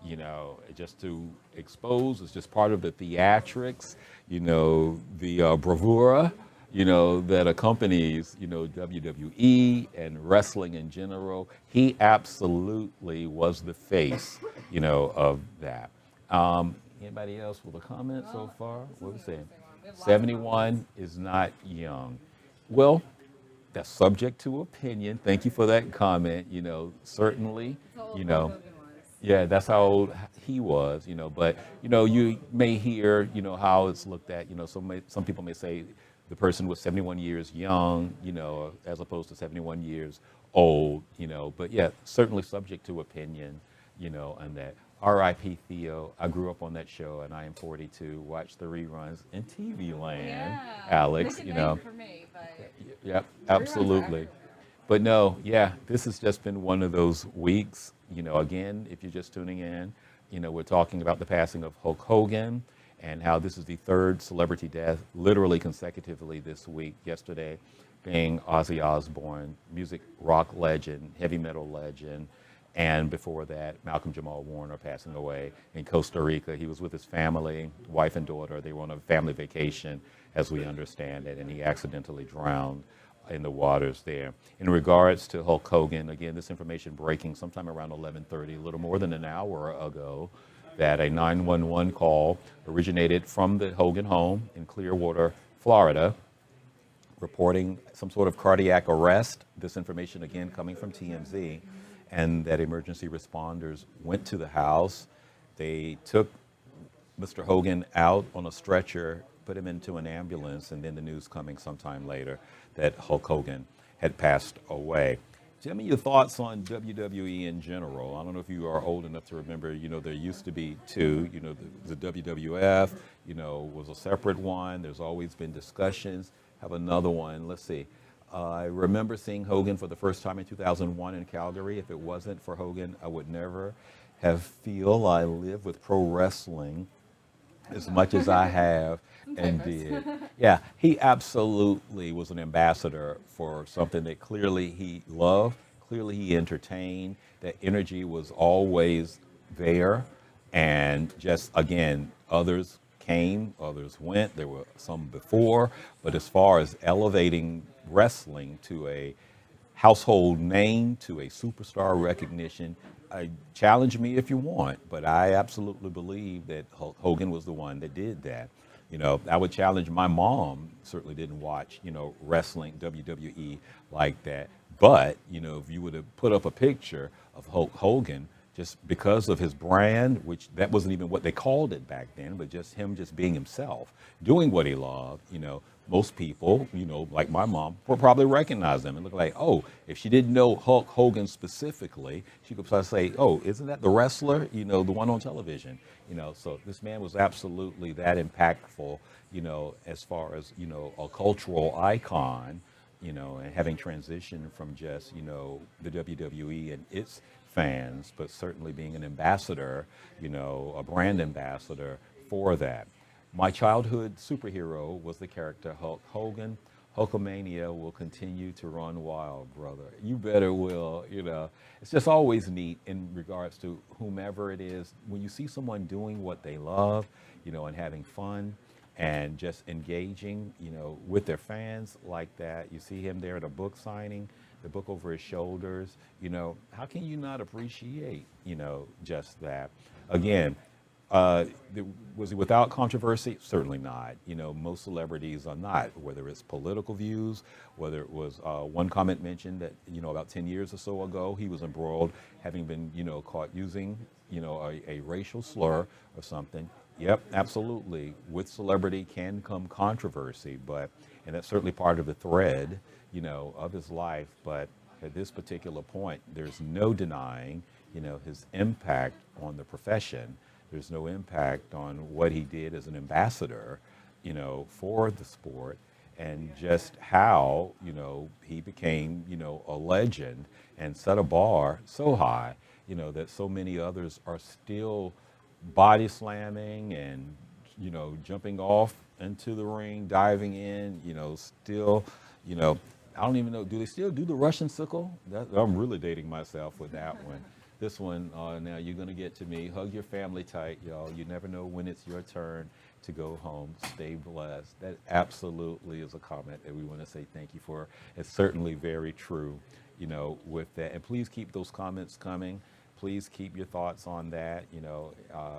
you know, just to expose. It's just part of the theatrics, you know, the bravura, you know, that accompanies, you know, WWE and wrestling in general. He absolutely was the face, you know, of that. Anybody else with a comment so far? What are we saying? 71 is not young. Well, that's subject to opinion. Thank you for that comment. You know, certainly, you know, yeah, that's how old he was, you know, but, you know, you may hear, you know, how it's looked at, you know, some people may say the person was 71 years young, you know, as opposed to 71 years old, you know, but yeah, certainly subject to opinion, you know, and that. R.I.P. Theo. I grew up on that show, and I am 42. Watched the reruns in TV land, yeah. Alex. You know. For me, but yep, absolutely. But no, yeah, this has just been one of those weeks. You know, again, if you're just tuning in, you know, we're talking about the passing of Hulk Hogan and how this is the third celebrity death, literally consecutively this week. Yesterday, being Ozzy Osbourne, music rock legend, heavy metal legend. And before that, Malcolm Jamal Warner passing away in Costa Rica. He was with his family, wife and daughter. They were on a family vacation, as we understand it, and he accidentally drowned in the waters there. In regards to Hulk Hogan, again, this information breaking sometime around 11:30, a little more than an hour ago, that a 911 call originated from the Hogan home in Clearwater, Florida, reporting some sort of cardiac arrest. This information, again, coming from TMZ. And that emergency responders went to the house. They took Mr. Hogan out on a stretcher, put him into an ambulance, and then the news coming sometime later that Hulk Hogan had passed away. Tell me your thoughts on WWE in general. I don't know if you are old enough to remember, you know, there used to be two, you know, the WWF, you know, was a separate one. There's always been discussions. Have another one. Let's see. I remember seeing Hogan for the first time in 2001 in Calgary. If it wasn't for Hogan, I would never have feel I live with pro wrestling as much as I have and did. Yeah, he absolutely was an ambassador for something that clearly he loved, clearly he entertained. That energy was always there. And just, again, others came, others went. There were some before. But as far as elevating wrestling to a household name to a superstar recognition. Challenge me if you want, but I absolutely believe that Hulk Hogan was the one that did that. I would challenge my mom, certainly didn't watch, wrestling, WWE like that. But, if you would have put up a picture of Hulk Hogan, just because of his brand, which that wasn't even what they called it back then, but just him just being himself, doing what he loved, most people, like my mom, will probably recognize them and look like, oh, if she didn't know Hulk Hogan specifically, she could probably say, oh, isn't that the wrestler, the one on television? So this man was absolutely that impactful, as far as, a cultural icon, and having transitioned from just, the WWE and its fans, but certainly being an ambassador, a brand ambassador for that. My childhood superhero was the character Hulk Hogan. Hulkamania will continue to run wild, brother. You better will, It's just always neat in regards to whomever it is. When you see someone doing what they love, and having fun and just engaging, with their fans like that. You see him there at a book signing, the book over his shoulders, how can you not appreciate, just that? Again, was he without controversy? Certainly not. Most celebrities are not, whether it's political views, whether it was one comment mentioned that, about 10 years or so ago, he was embroiled, having been, caught using, a racial slur or something. Yep, absolutely. With celebrity can come controversy, and that's certainly part of the thread, of his life. But at this particular point, there's no denying, his impact on the profession. There's no impact on what he did as an ambassador, for the sport, and just how, he became, a legend and set a bar so high, that so many others are still body slamming and, jumping off into the ring, diving in, still, I don't even know, do they still do the Russian sickle? I'm really dating myself with that one. This one, now you're going to get to me. Hug your family tight, y'all. You never know when it's your turn to go home. Stay blessed. That absolutely is a comment that we want to say thank you for. It's certainly very true, with that. And please keep those comments coming. Please keep your thoughts on that.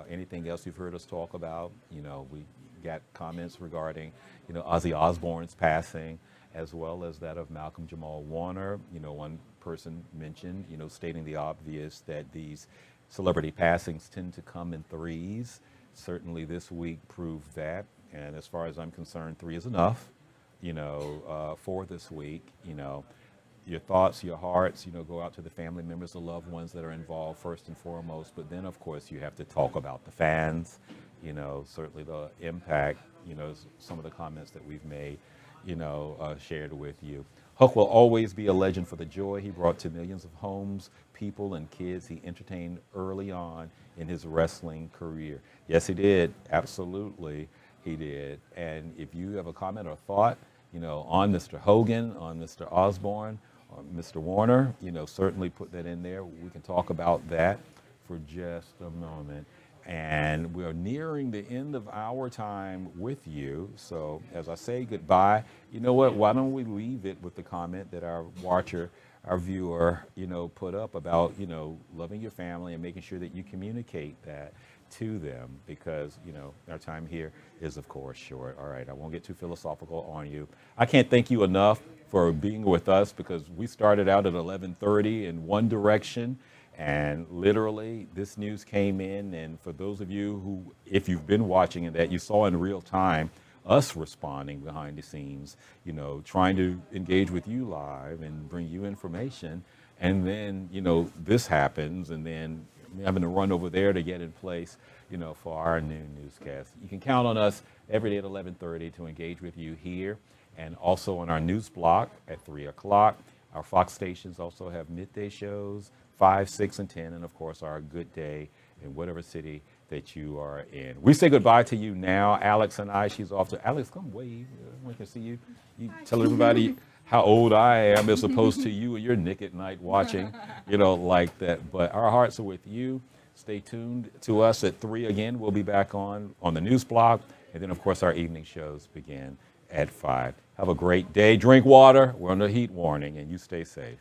Anything else you've heard us talk about, we got comments regarding, Ozzy Osbourne's passing, as well as that of Malcolm Jamal Warner. One person mentioned, stating the obvious that these celebrity passings tend to come in threes. Certainly this week proved that. And as far as I'm concerned, 3 is enough, for this week. Your thoughts, your hearts, go out to the family members, the loved ones that are involved first and foremost. But then, of course, you have to talk about the fans, certainly the impact, some of the comments that we've made, shared with you. Huck will always be a legend for the joy he brought to millions of homes, people, and kids he entertained early on in his wrestling career. Yes, he did. Absolutely, he did. And if you have a comment or thought, on Mr. Hogan, on Mr. Osborne, or Mr. Warner, certainly put that in there. We can talk about that for just a moment. And we're nearing the end of our time with you. So as I say goodbye, you know what? Why don't we leave it with the comment that our watcher, our viewer, put up about, loving your family and making sure that you communicate that to them, because, our time here is, of course, short. All right, I won't get too philosophical on you. I can't thank you enough for being with us, because we started out at 11:30 in one direction. And literally, this news came in, and for those of you who, if you've been watching and that you saw in real time, us responding behind the scenes, trying to engage with you live and bring you information. And then, this happens, and then having to run over there to get in place, for our new newscast. You can count on us every day at 11:30 to engage with you here, and also on our news block at 3 o'clock. Our Fox stations also have midday shows, 5, 6, and 10, and of course our Good Day in whatever city that you are in. We say goodbye to you now. Alex and I, she's off to, Alex, come wave. We can see you. You tell everybody how old I am as opposed to you and your Nick at Night watching, like that. But our hearts are with you. Stay tuned to us at 3 again. We'll be back on the news block. And then, of course, our evening shows begin at 5. Have a great day. Drink water. We're on a heat warning, and you stay safe.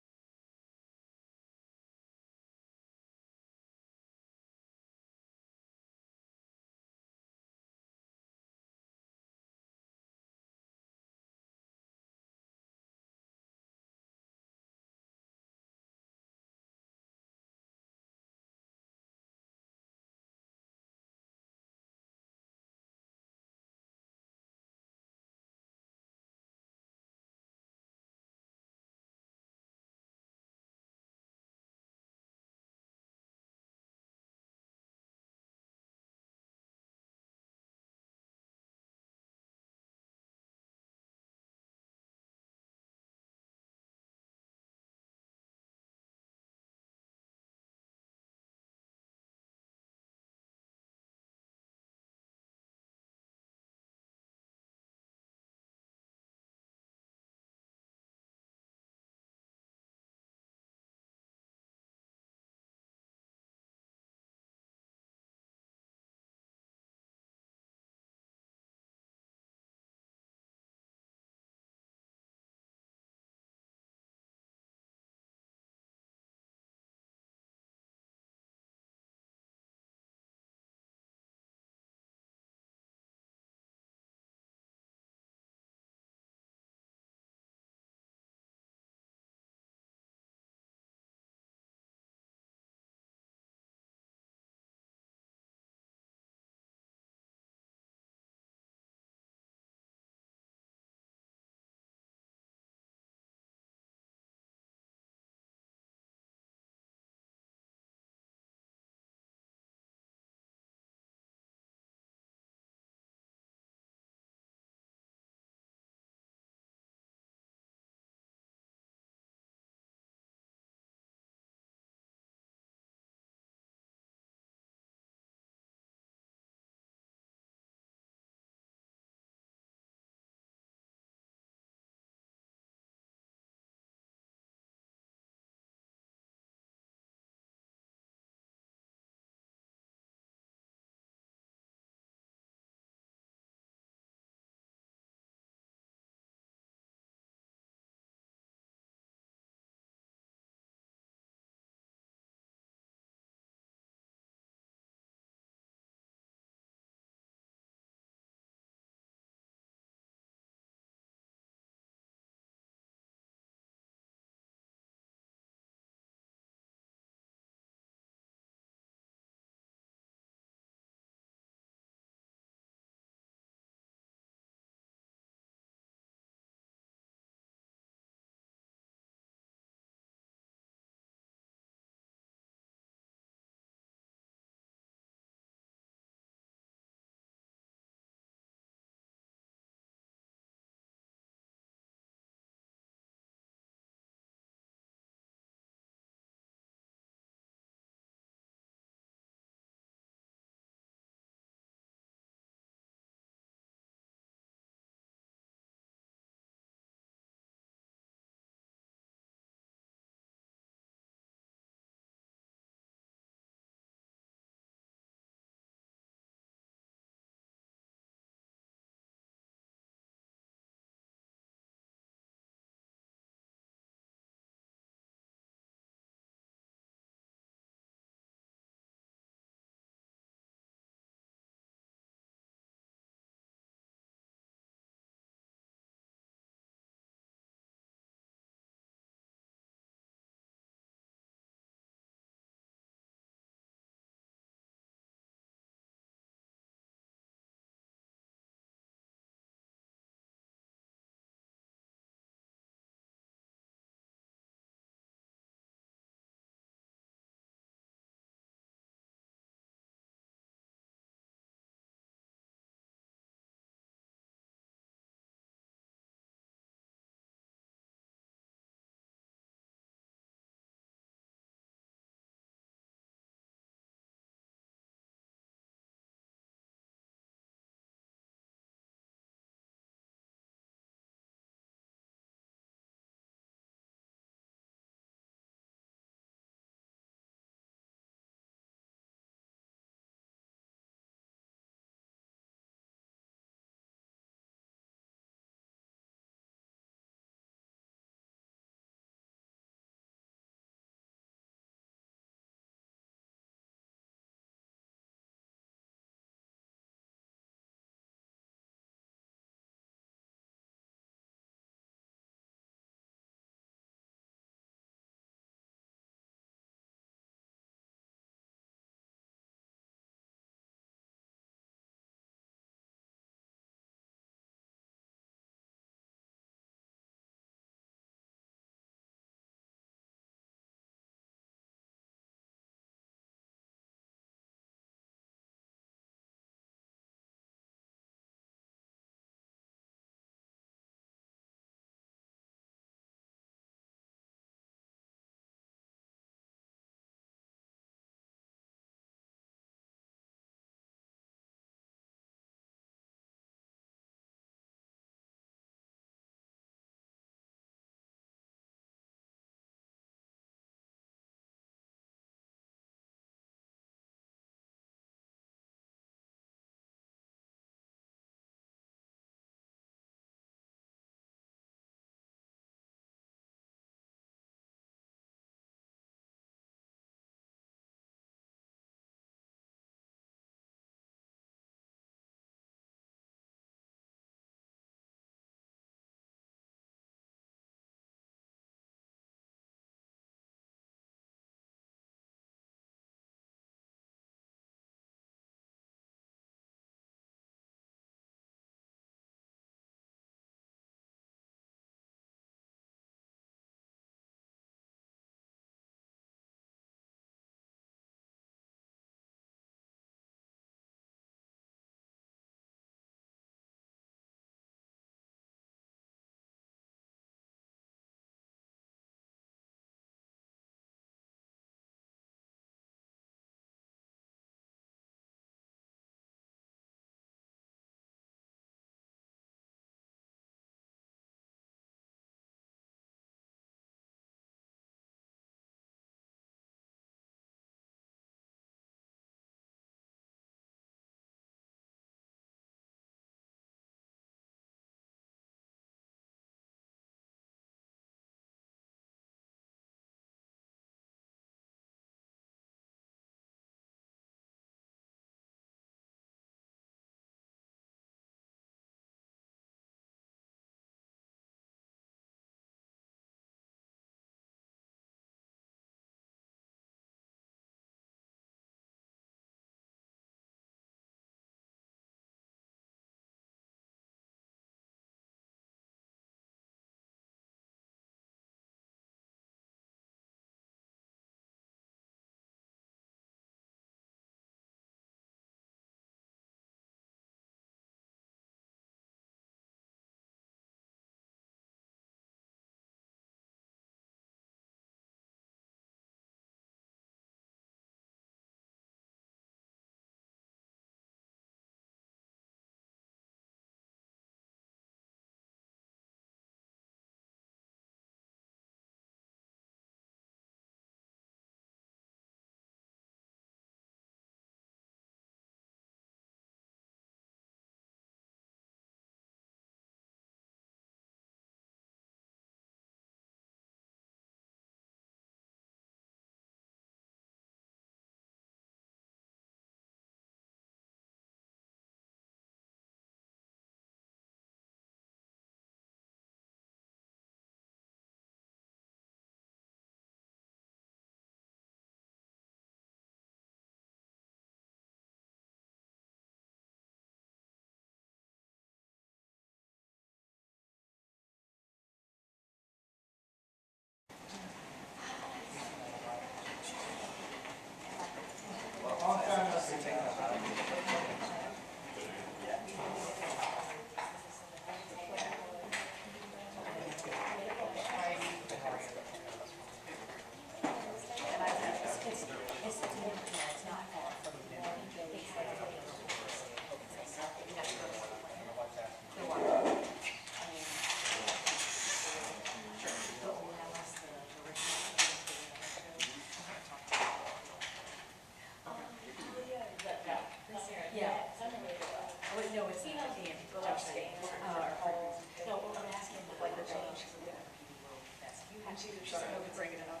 She said, "Hogan's bringing it up."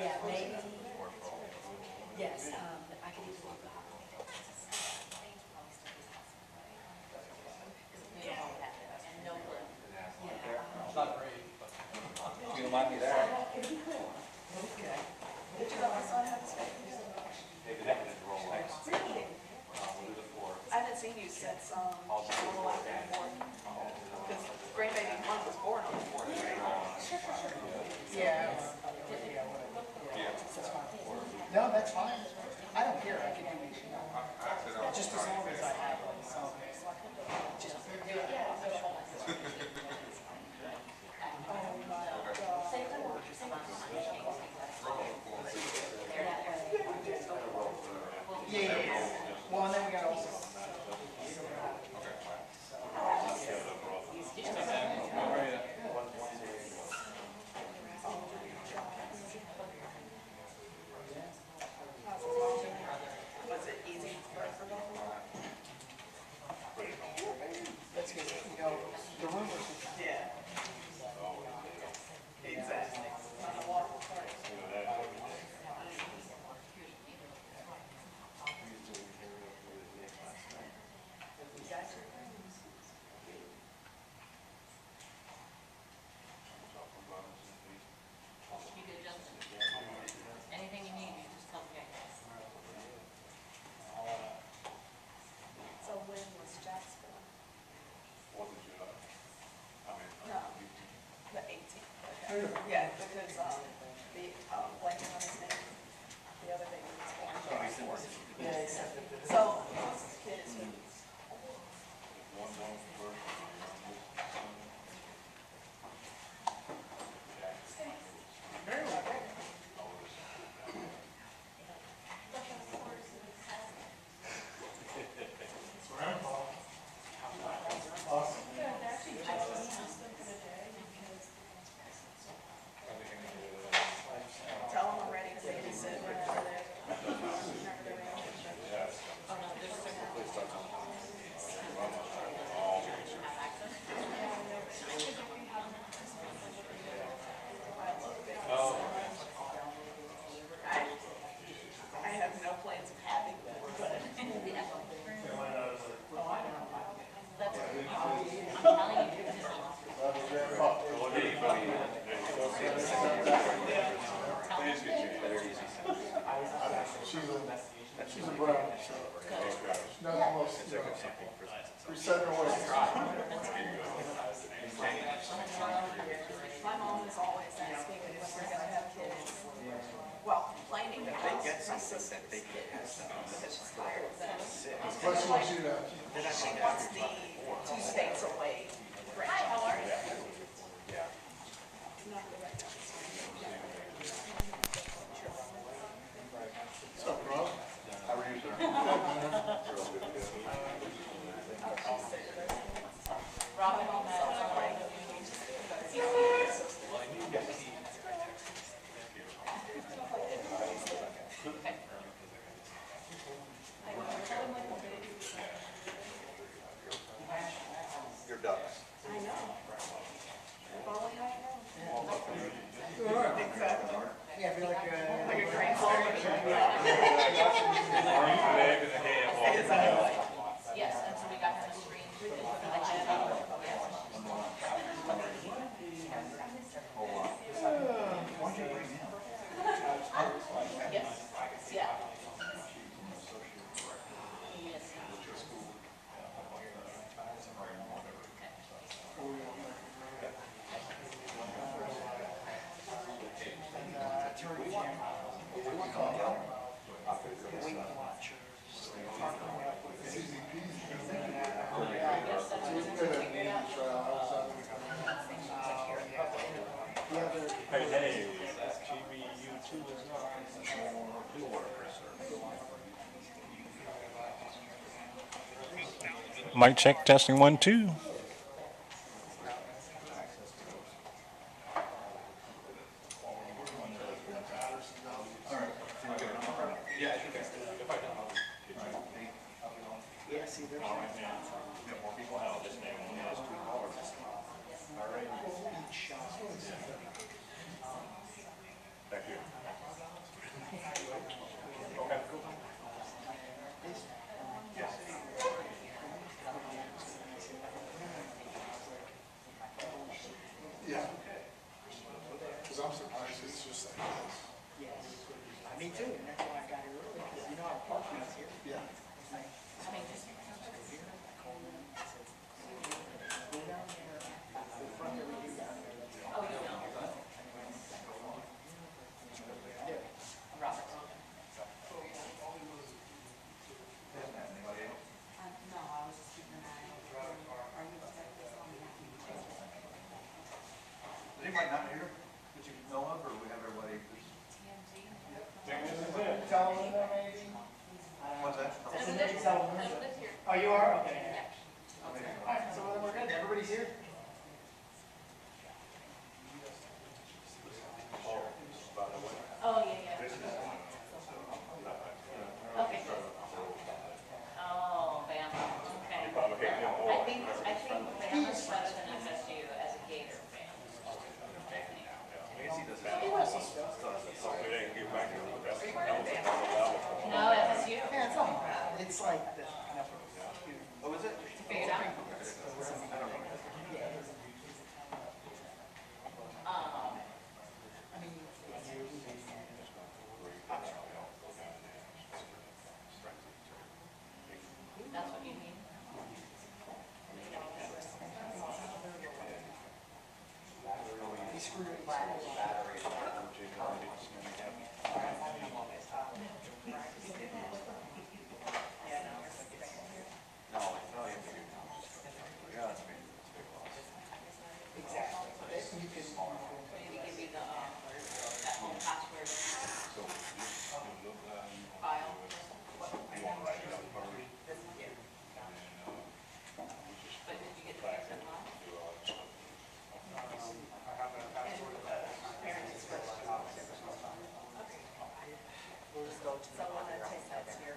Yeah, maybe. Yes, I could even look up. No clue. It's not great, but. You don't mind me there? Okay. Did you know my son had a steak? Really? I haven't seen you since, because grandbaby one was born on the 4th, right? Yeah. No, that's fine. I don't care. I can do it. Just as long as I have one. So. Yeah. Well, and then we got also. Was it easy for That's good. You know, the rumors. Yeah. Exactly. You could just, anything you need, you just tell me. So when was Jack's born? No, the 18th. Okay. Yeah, because the blanking on his name, the other baby was born July 4th. Yeah, so his kid is tell him I'm ready to babysit whenever they're I have no plans of having them, but That's what I'm telling you. She's a brown, so. Not the most, we send her away. my mom is always asking when we're gonna have kids. Well, complaining that they get something that they get because she's tired of them. What she wants you to. She wants the 2 states away. Hi, how are you? What's up, bro? How are you, sir? Robin on that. Your ducks. I know. If only I know. Exactly. Yeah, I feel like Like a grandfather. Yes, and so we got her a screen. Yes, yeah. Hey, GBU2 is not. Mic check, testing 1, 2. yeah, see, there's. Each shot. I'm surprised it's just like this. Yes. Me too, and that's why I got here early, because you know how parking is here. Yeah. I mean, just go here, I called them, I said, go down there, the front that we do down there. Oh, you know. There. Robert. No, I was just keeping an eye out. Are you expecting this on the Is anybody not here that you know of, or we have everybody? Tell them that maybe? What's that? Oh, you are? Okay. All right, so then we're good. Everybody's here? Oh, yeah. Okay. Oh, Bama, okay. I think Bama's better than FSU as a Gator fan. No, FSU. Yeah, it's all, it's like the. Oh, is it? Figure it out. I mean, That's what you mean? he screwed it. Maybe give you the, that home password file. But did you get the fix it last? We'll just go to the. So when I take that here.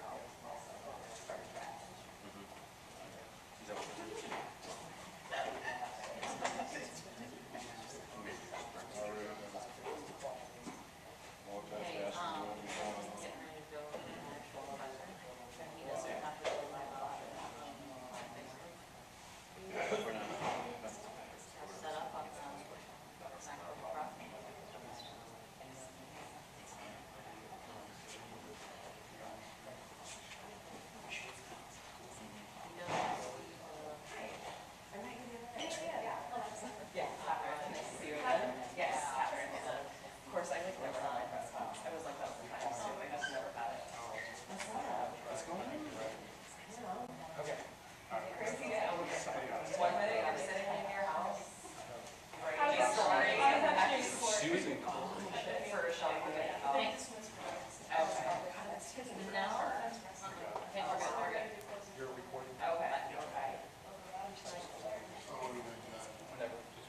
Hey, getting ready to go to the actual weather. He doesn't have to really live about it. Set up on the front. Of course, I like never had my press box. I was like that all the time, so I just never had it. What's going on? Okay. Crazy day. One minute I'm sitting in your house. Writing a story. Susan. For a shop. Thanks. Okay. No. Okay, we're good, we're good. You're recording. Okay. Okay.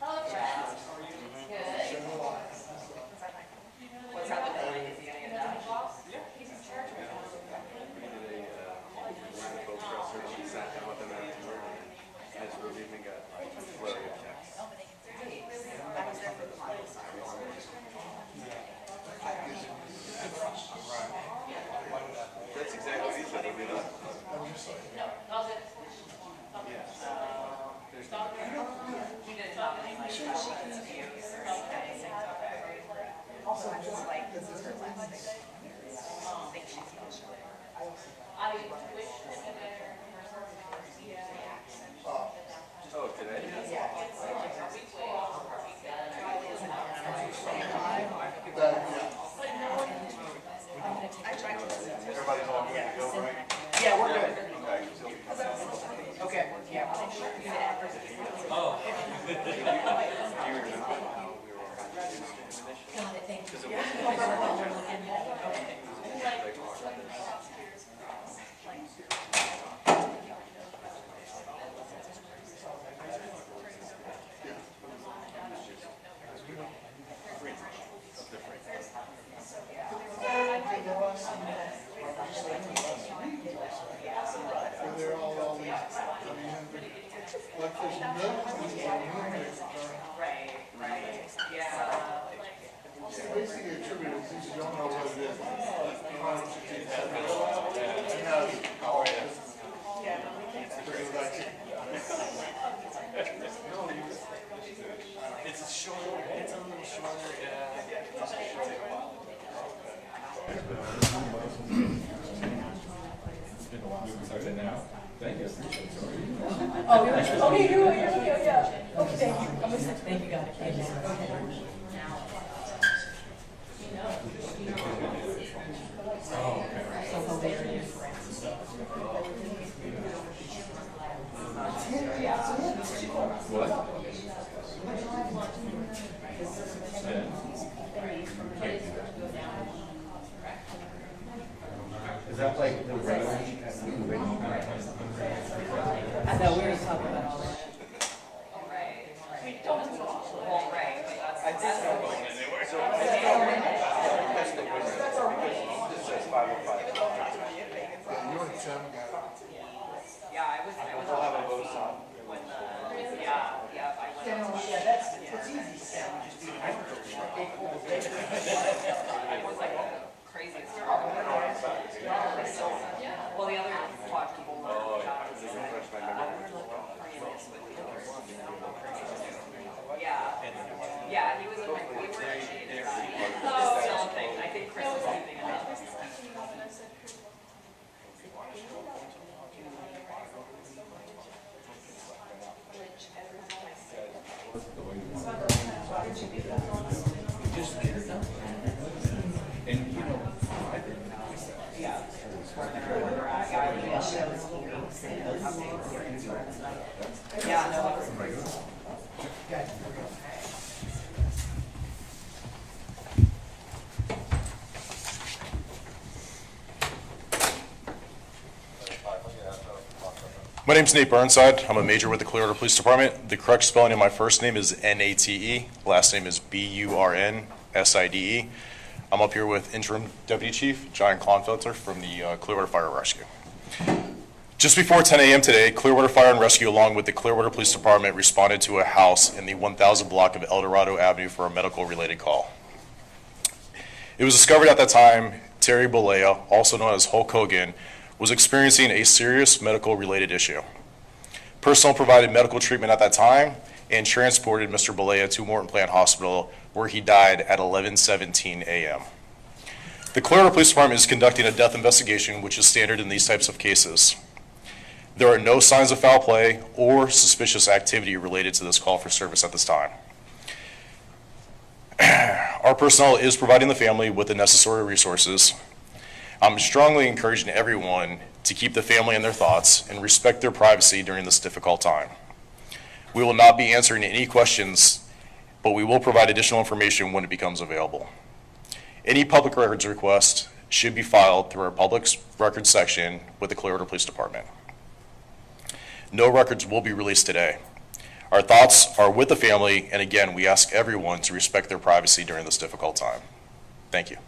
Oh, Yeah. Good. What's happening? Is he gonna get done? Yeah. He's in charge right now. She sat down with him afterward and his roommate even got like a flurry of texts. I was there for the month. That's exactly what he said. I mean, No, all good. there's He didn't talk to me like Also, I just like, this is her last day. I think she's emotional. I wish it had better. oh, today? Everybody's all good to go, right? Yeah, we're good. Okay. Okay, yeah. Oh. Got it, thank you. Right, right, yeah. Basically attributed, since you don't know what it is. It's short, it's a little shorter, yeah. Oh, you're okay, you're okay, yeah. Okay, thank you. I'm listening. Thank you, guys. Thank you. So hilarious. Is that like the regular? I know, we already talked about all that. We don't do all right. I did This says 505. Yeah, I was We'll have a vote on. when yeah, I went. Yeah, that's easy, Sam. Just do I was like crazy. Well, the other quadruple were yeah, he was a we were still a thing. I think Chris was leaving it. Yeah, no, My name's Nate Burnside. I'm a major with the Clearwater Police Department. The correct spelling of my first name is Nate. Last name is Burnside. I'm up here with Interim Deputy Chief John Klonfelter from the Clearwater Fire and Rescue. Just before 10 a.m. today, Clearwater Fire and Rescue, along with the Clearwater Police Department, responded to a house in the 1000 block of El Dorado Avenue for a medical-related call. It was discovered at that time Terry Bollea, also known as Hulk Hogan, was experiencing a serious medical-related issue. Personnel provided medical treatment at that time and transported Mr. Bollea to Morton Plant Hospital, where he died at 11:17 a.m. The Clearwater Police Department is conducting a death investigation, which is standard in these types of cases. There are no signs of foul play or suspicious activity related to this call for service at this time. Our personnel is providing the family with the necessary resources. I'm strongly encouraging everyone to keep the family in their thoughts and respect their privacy during this difficult time. We will not be answering any questions, but we will provide additional information when it becomes available. Any public records request should be filed through our public records section with the Clearwater Police Department. No records will be released today. Our thoughts are with the family, and again, we ask everyone to respect their privacy during this difficult time. Thank you.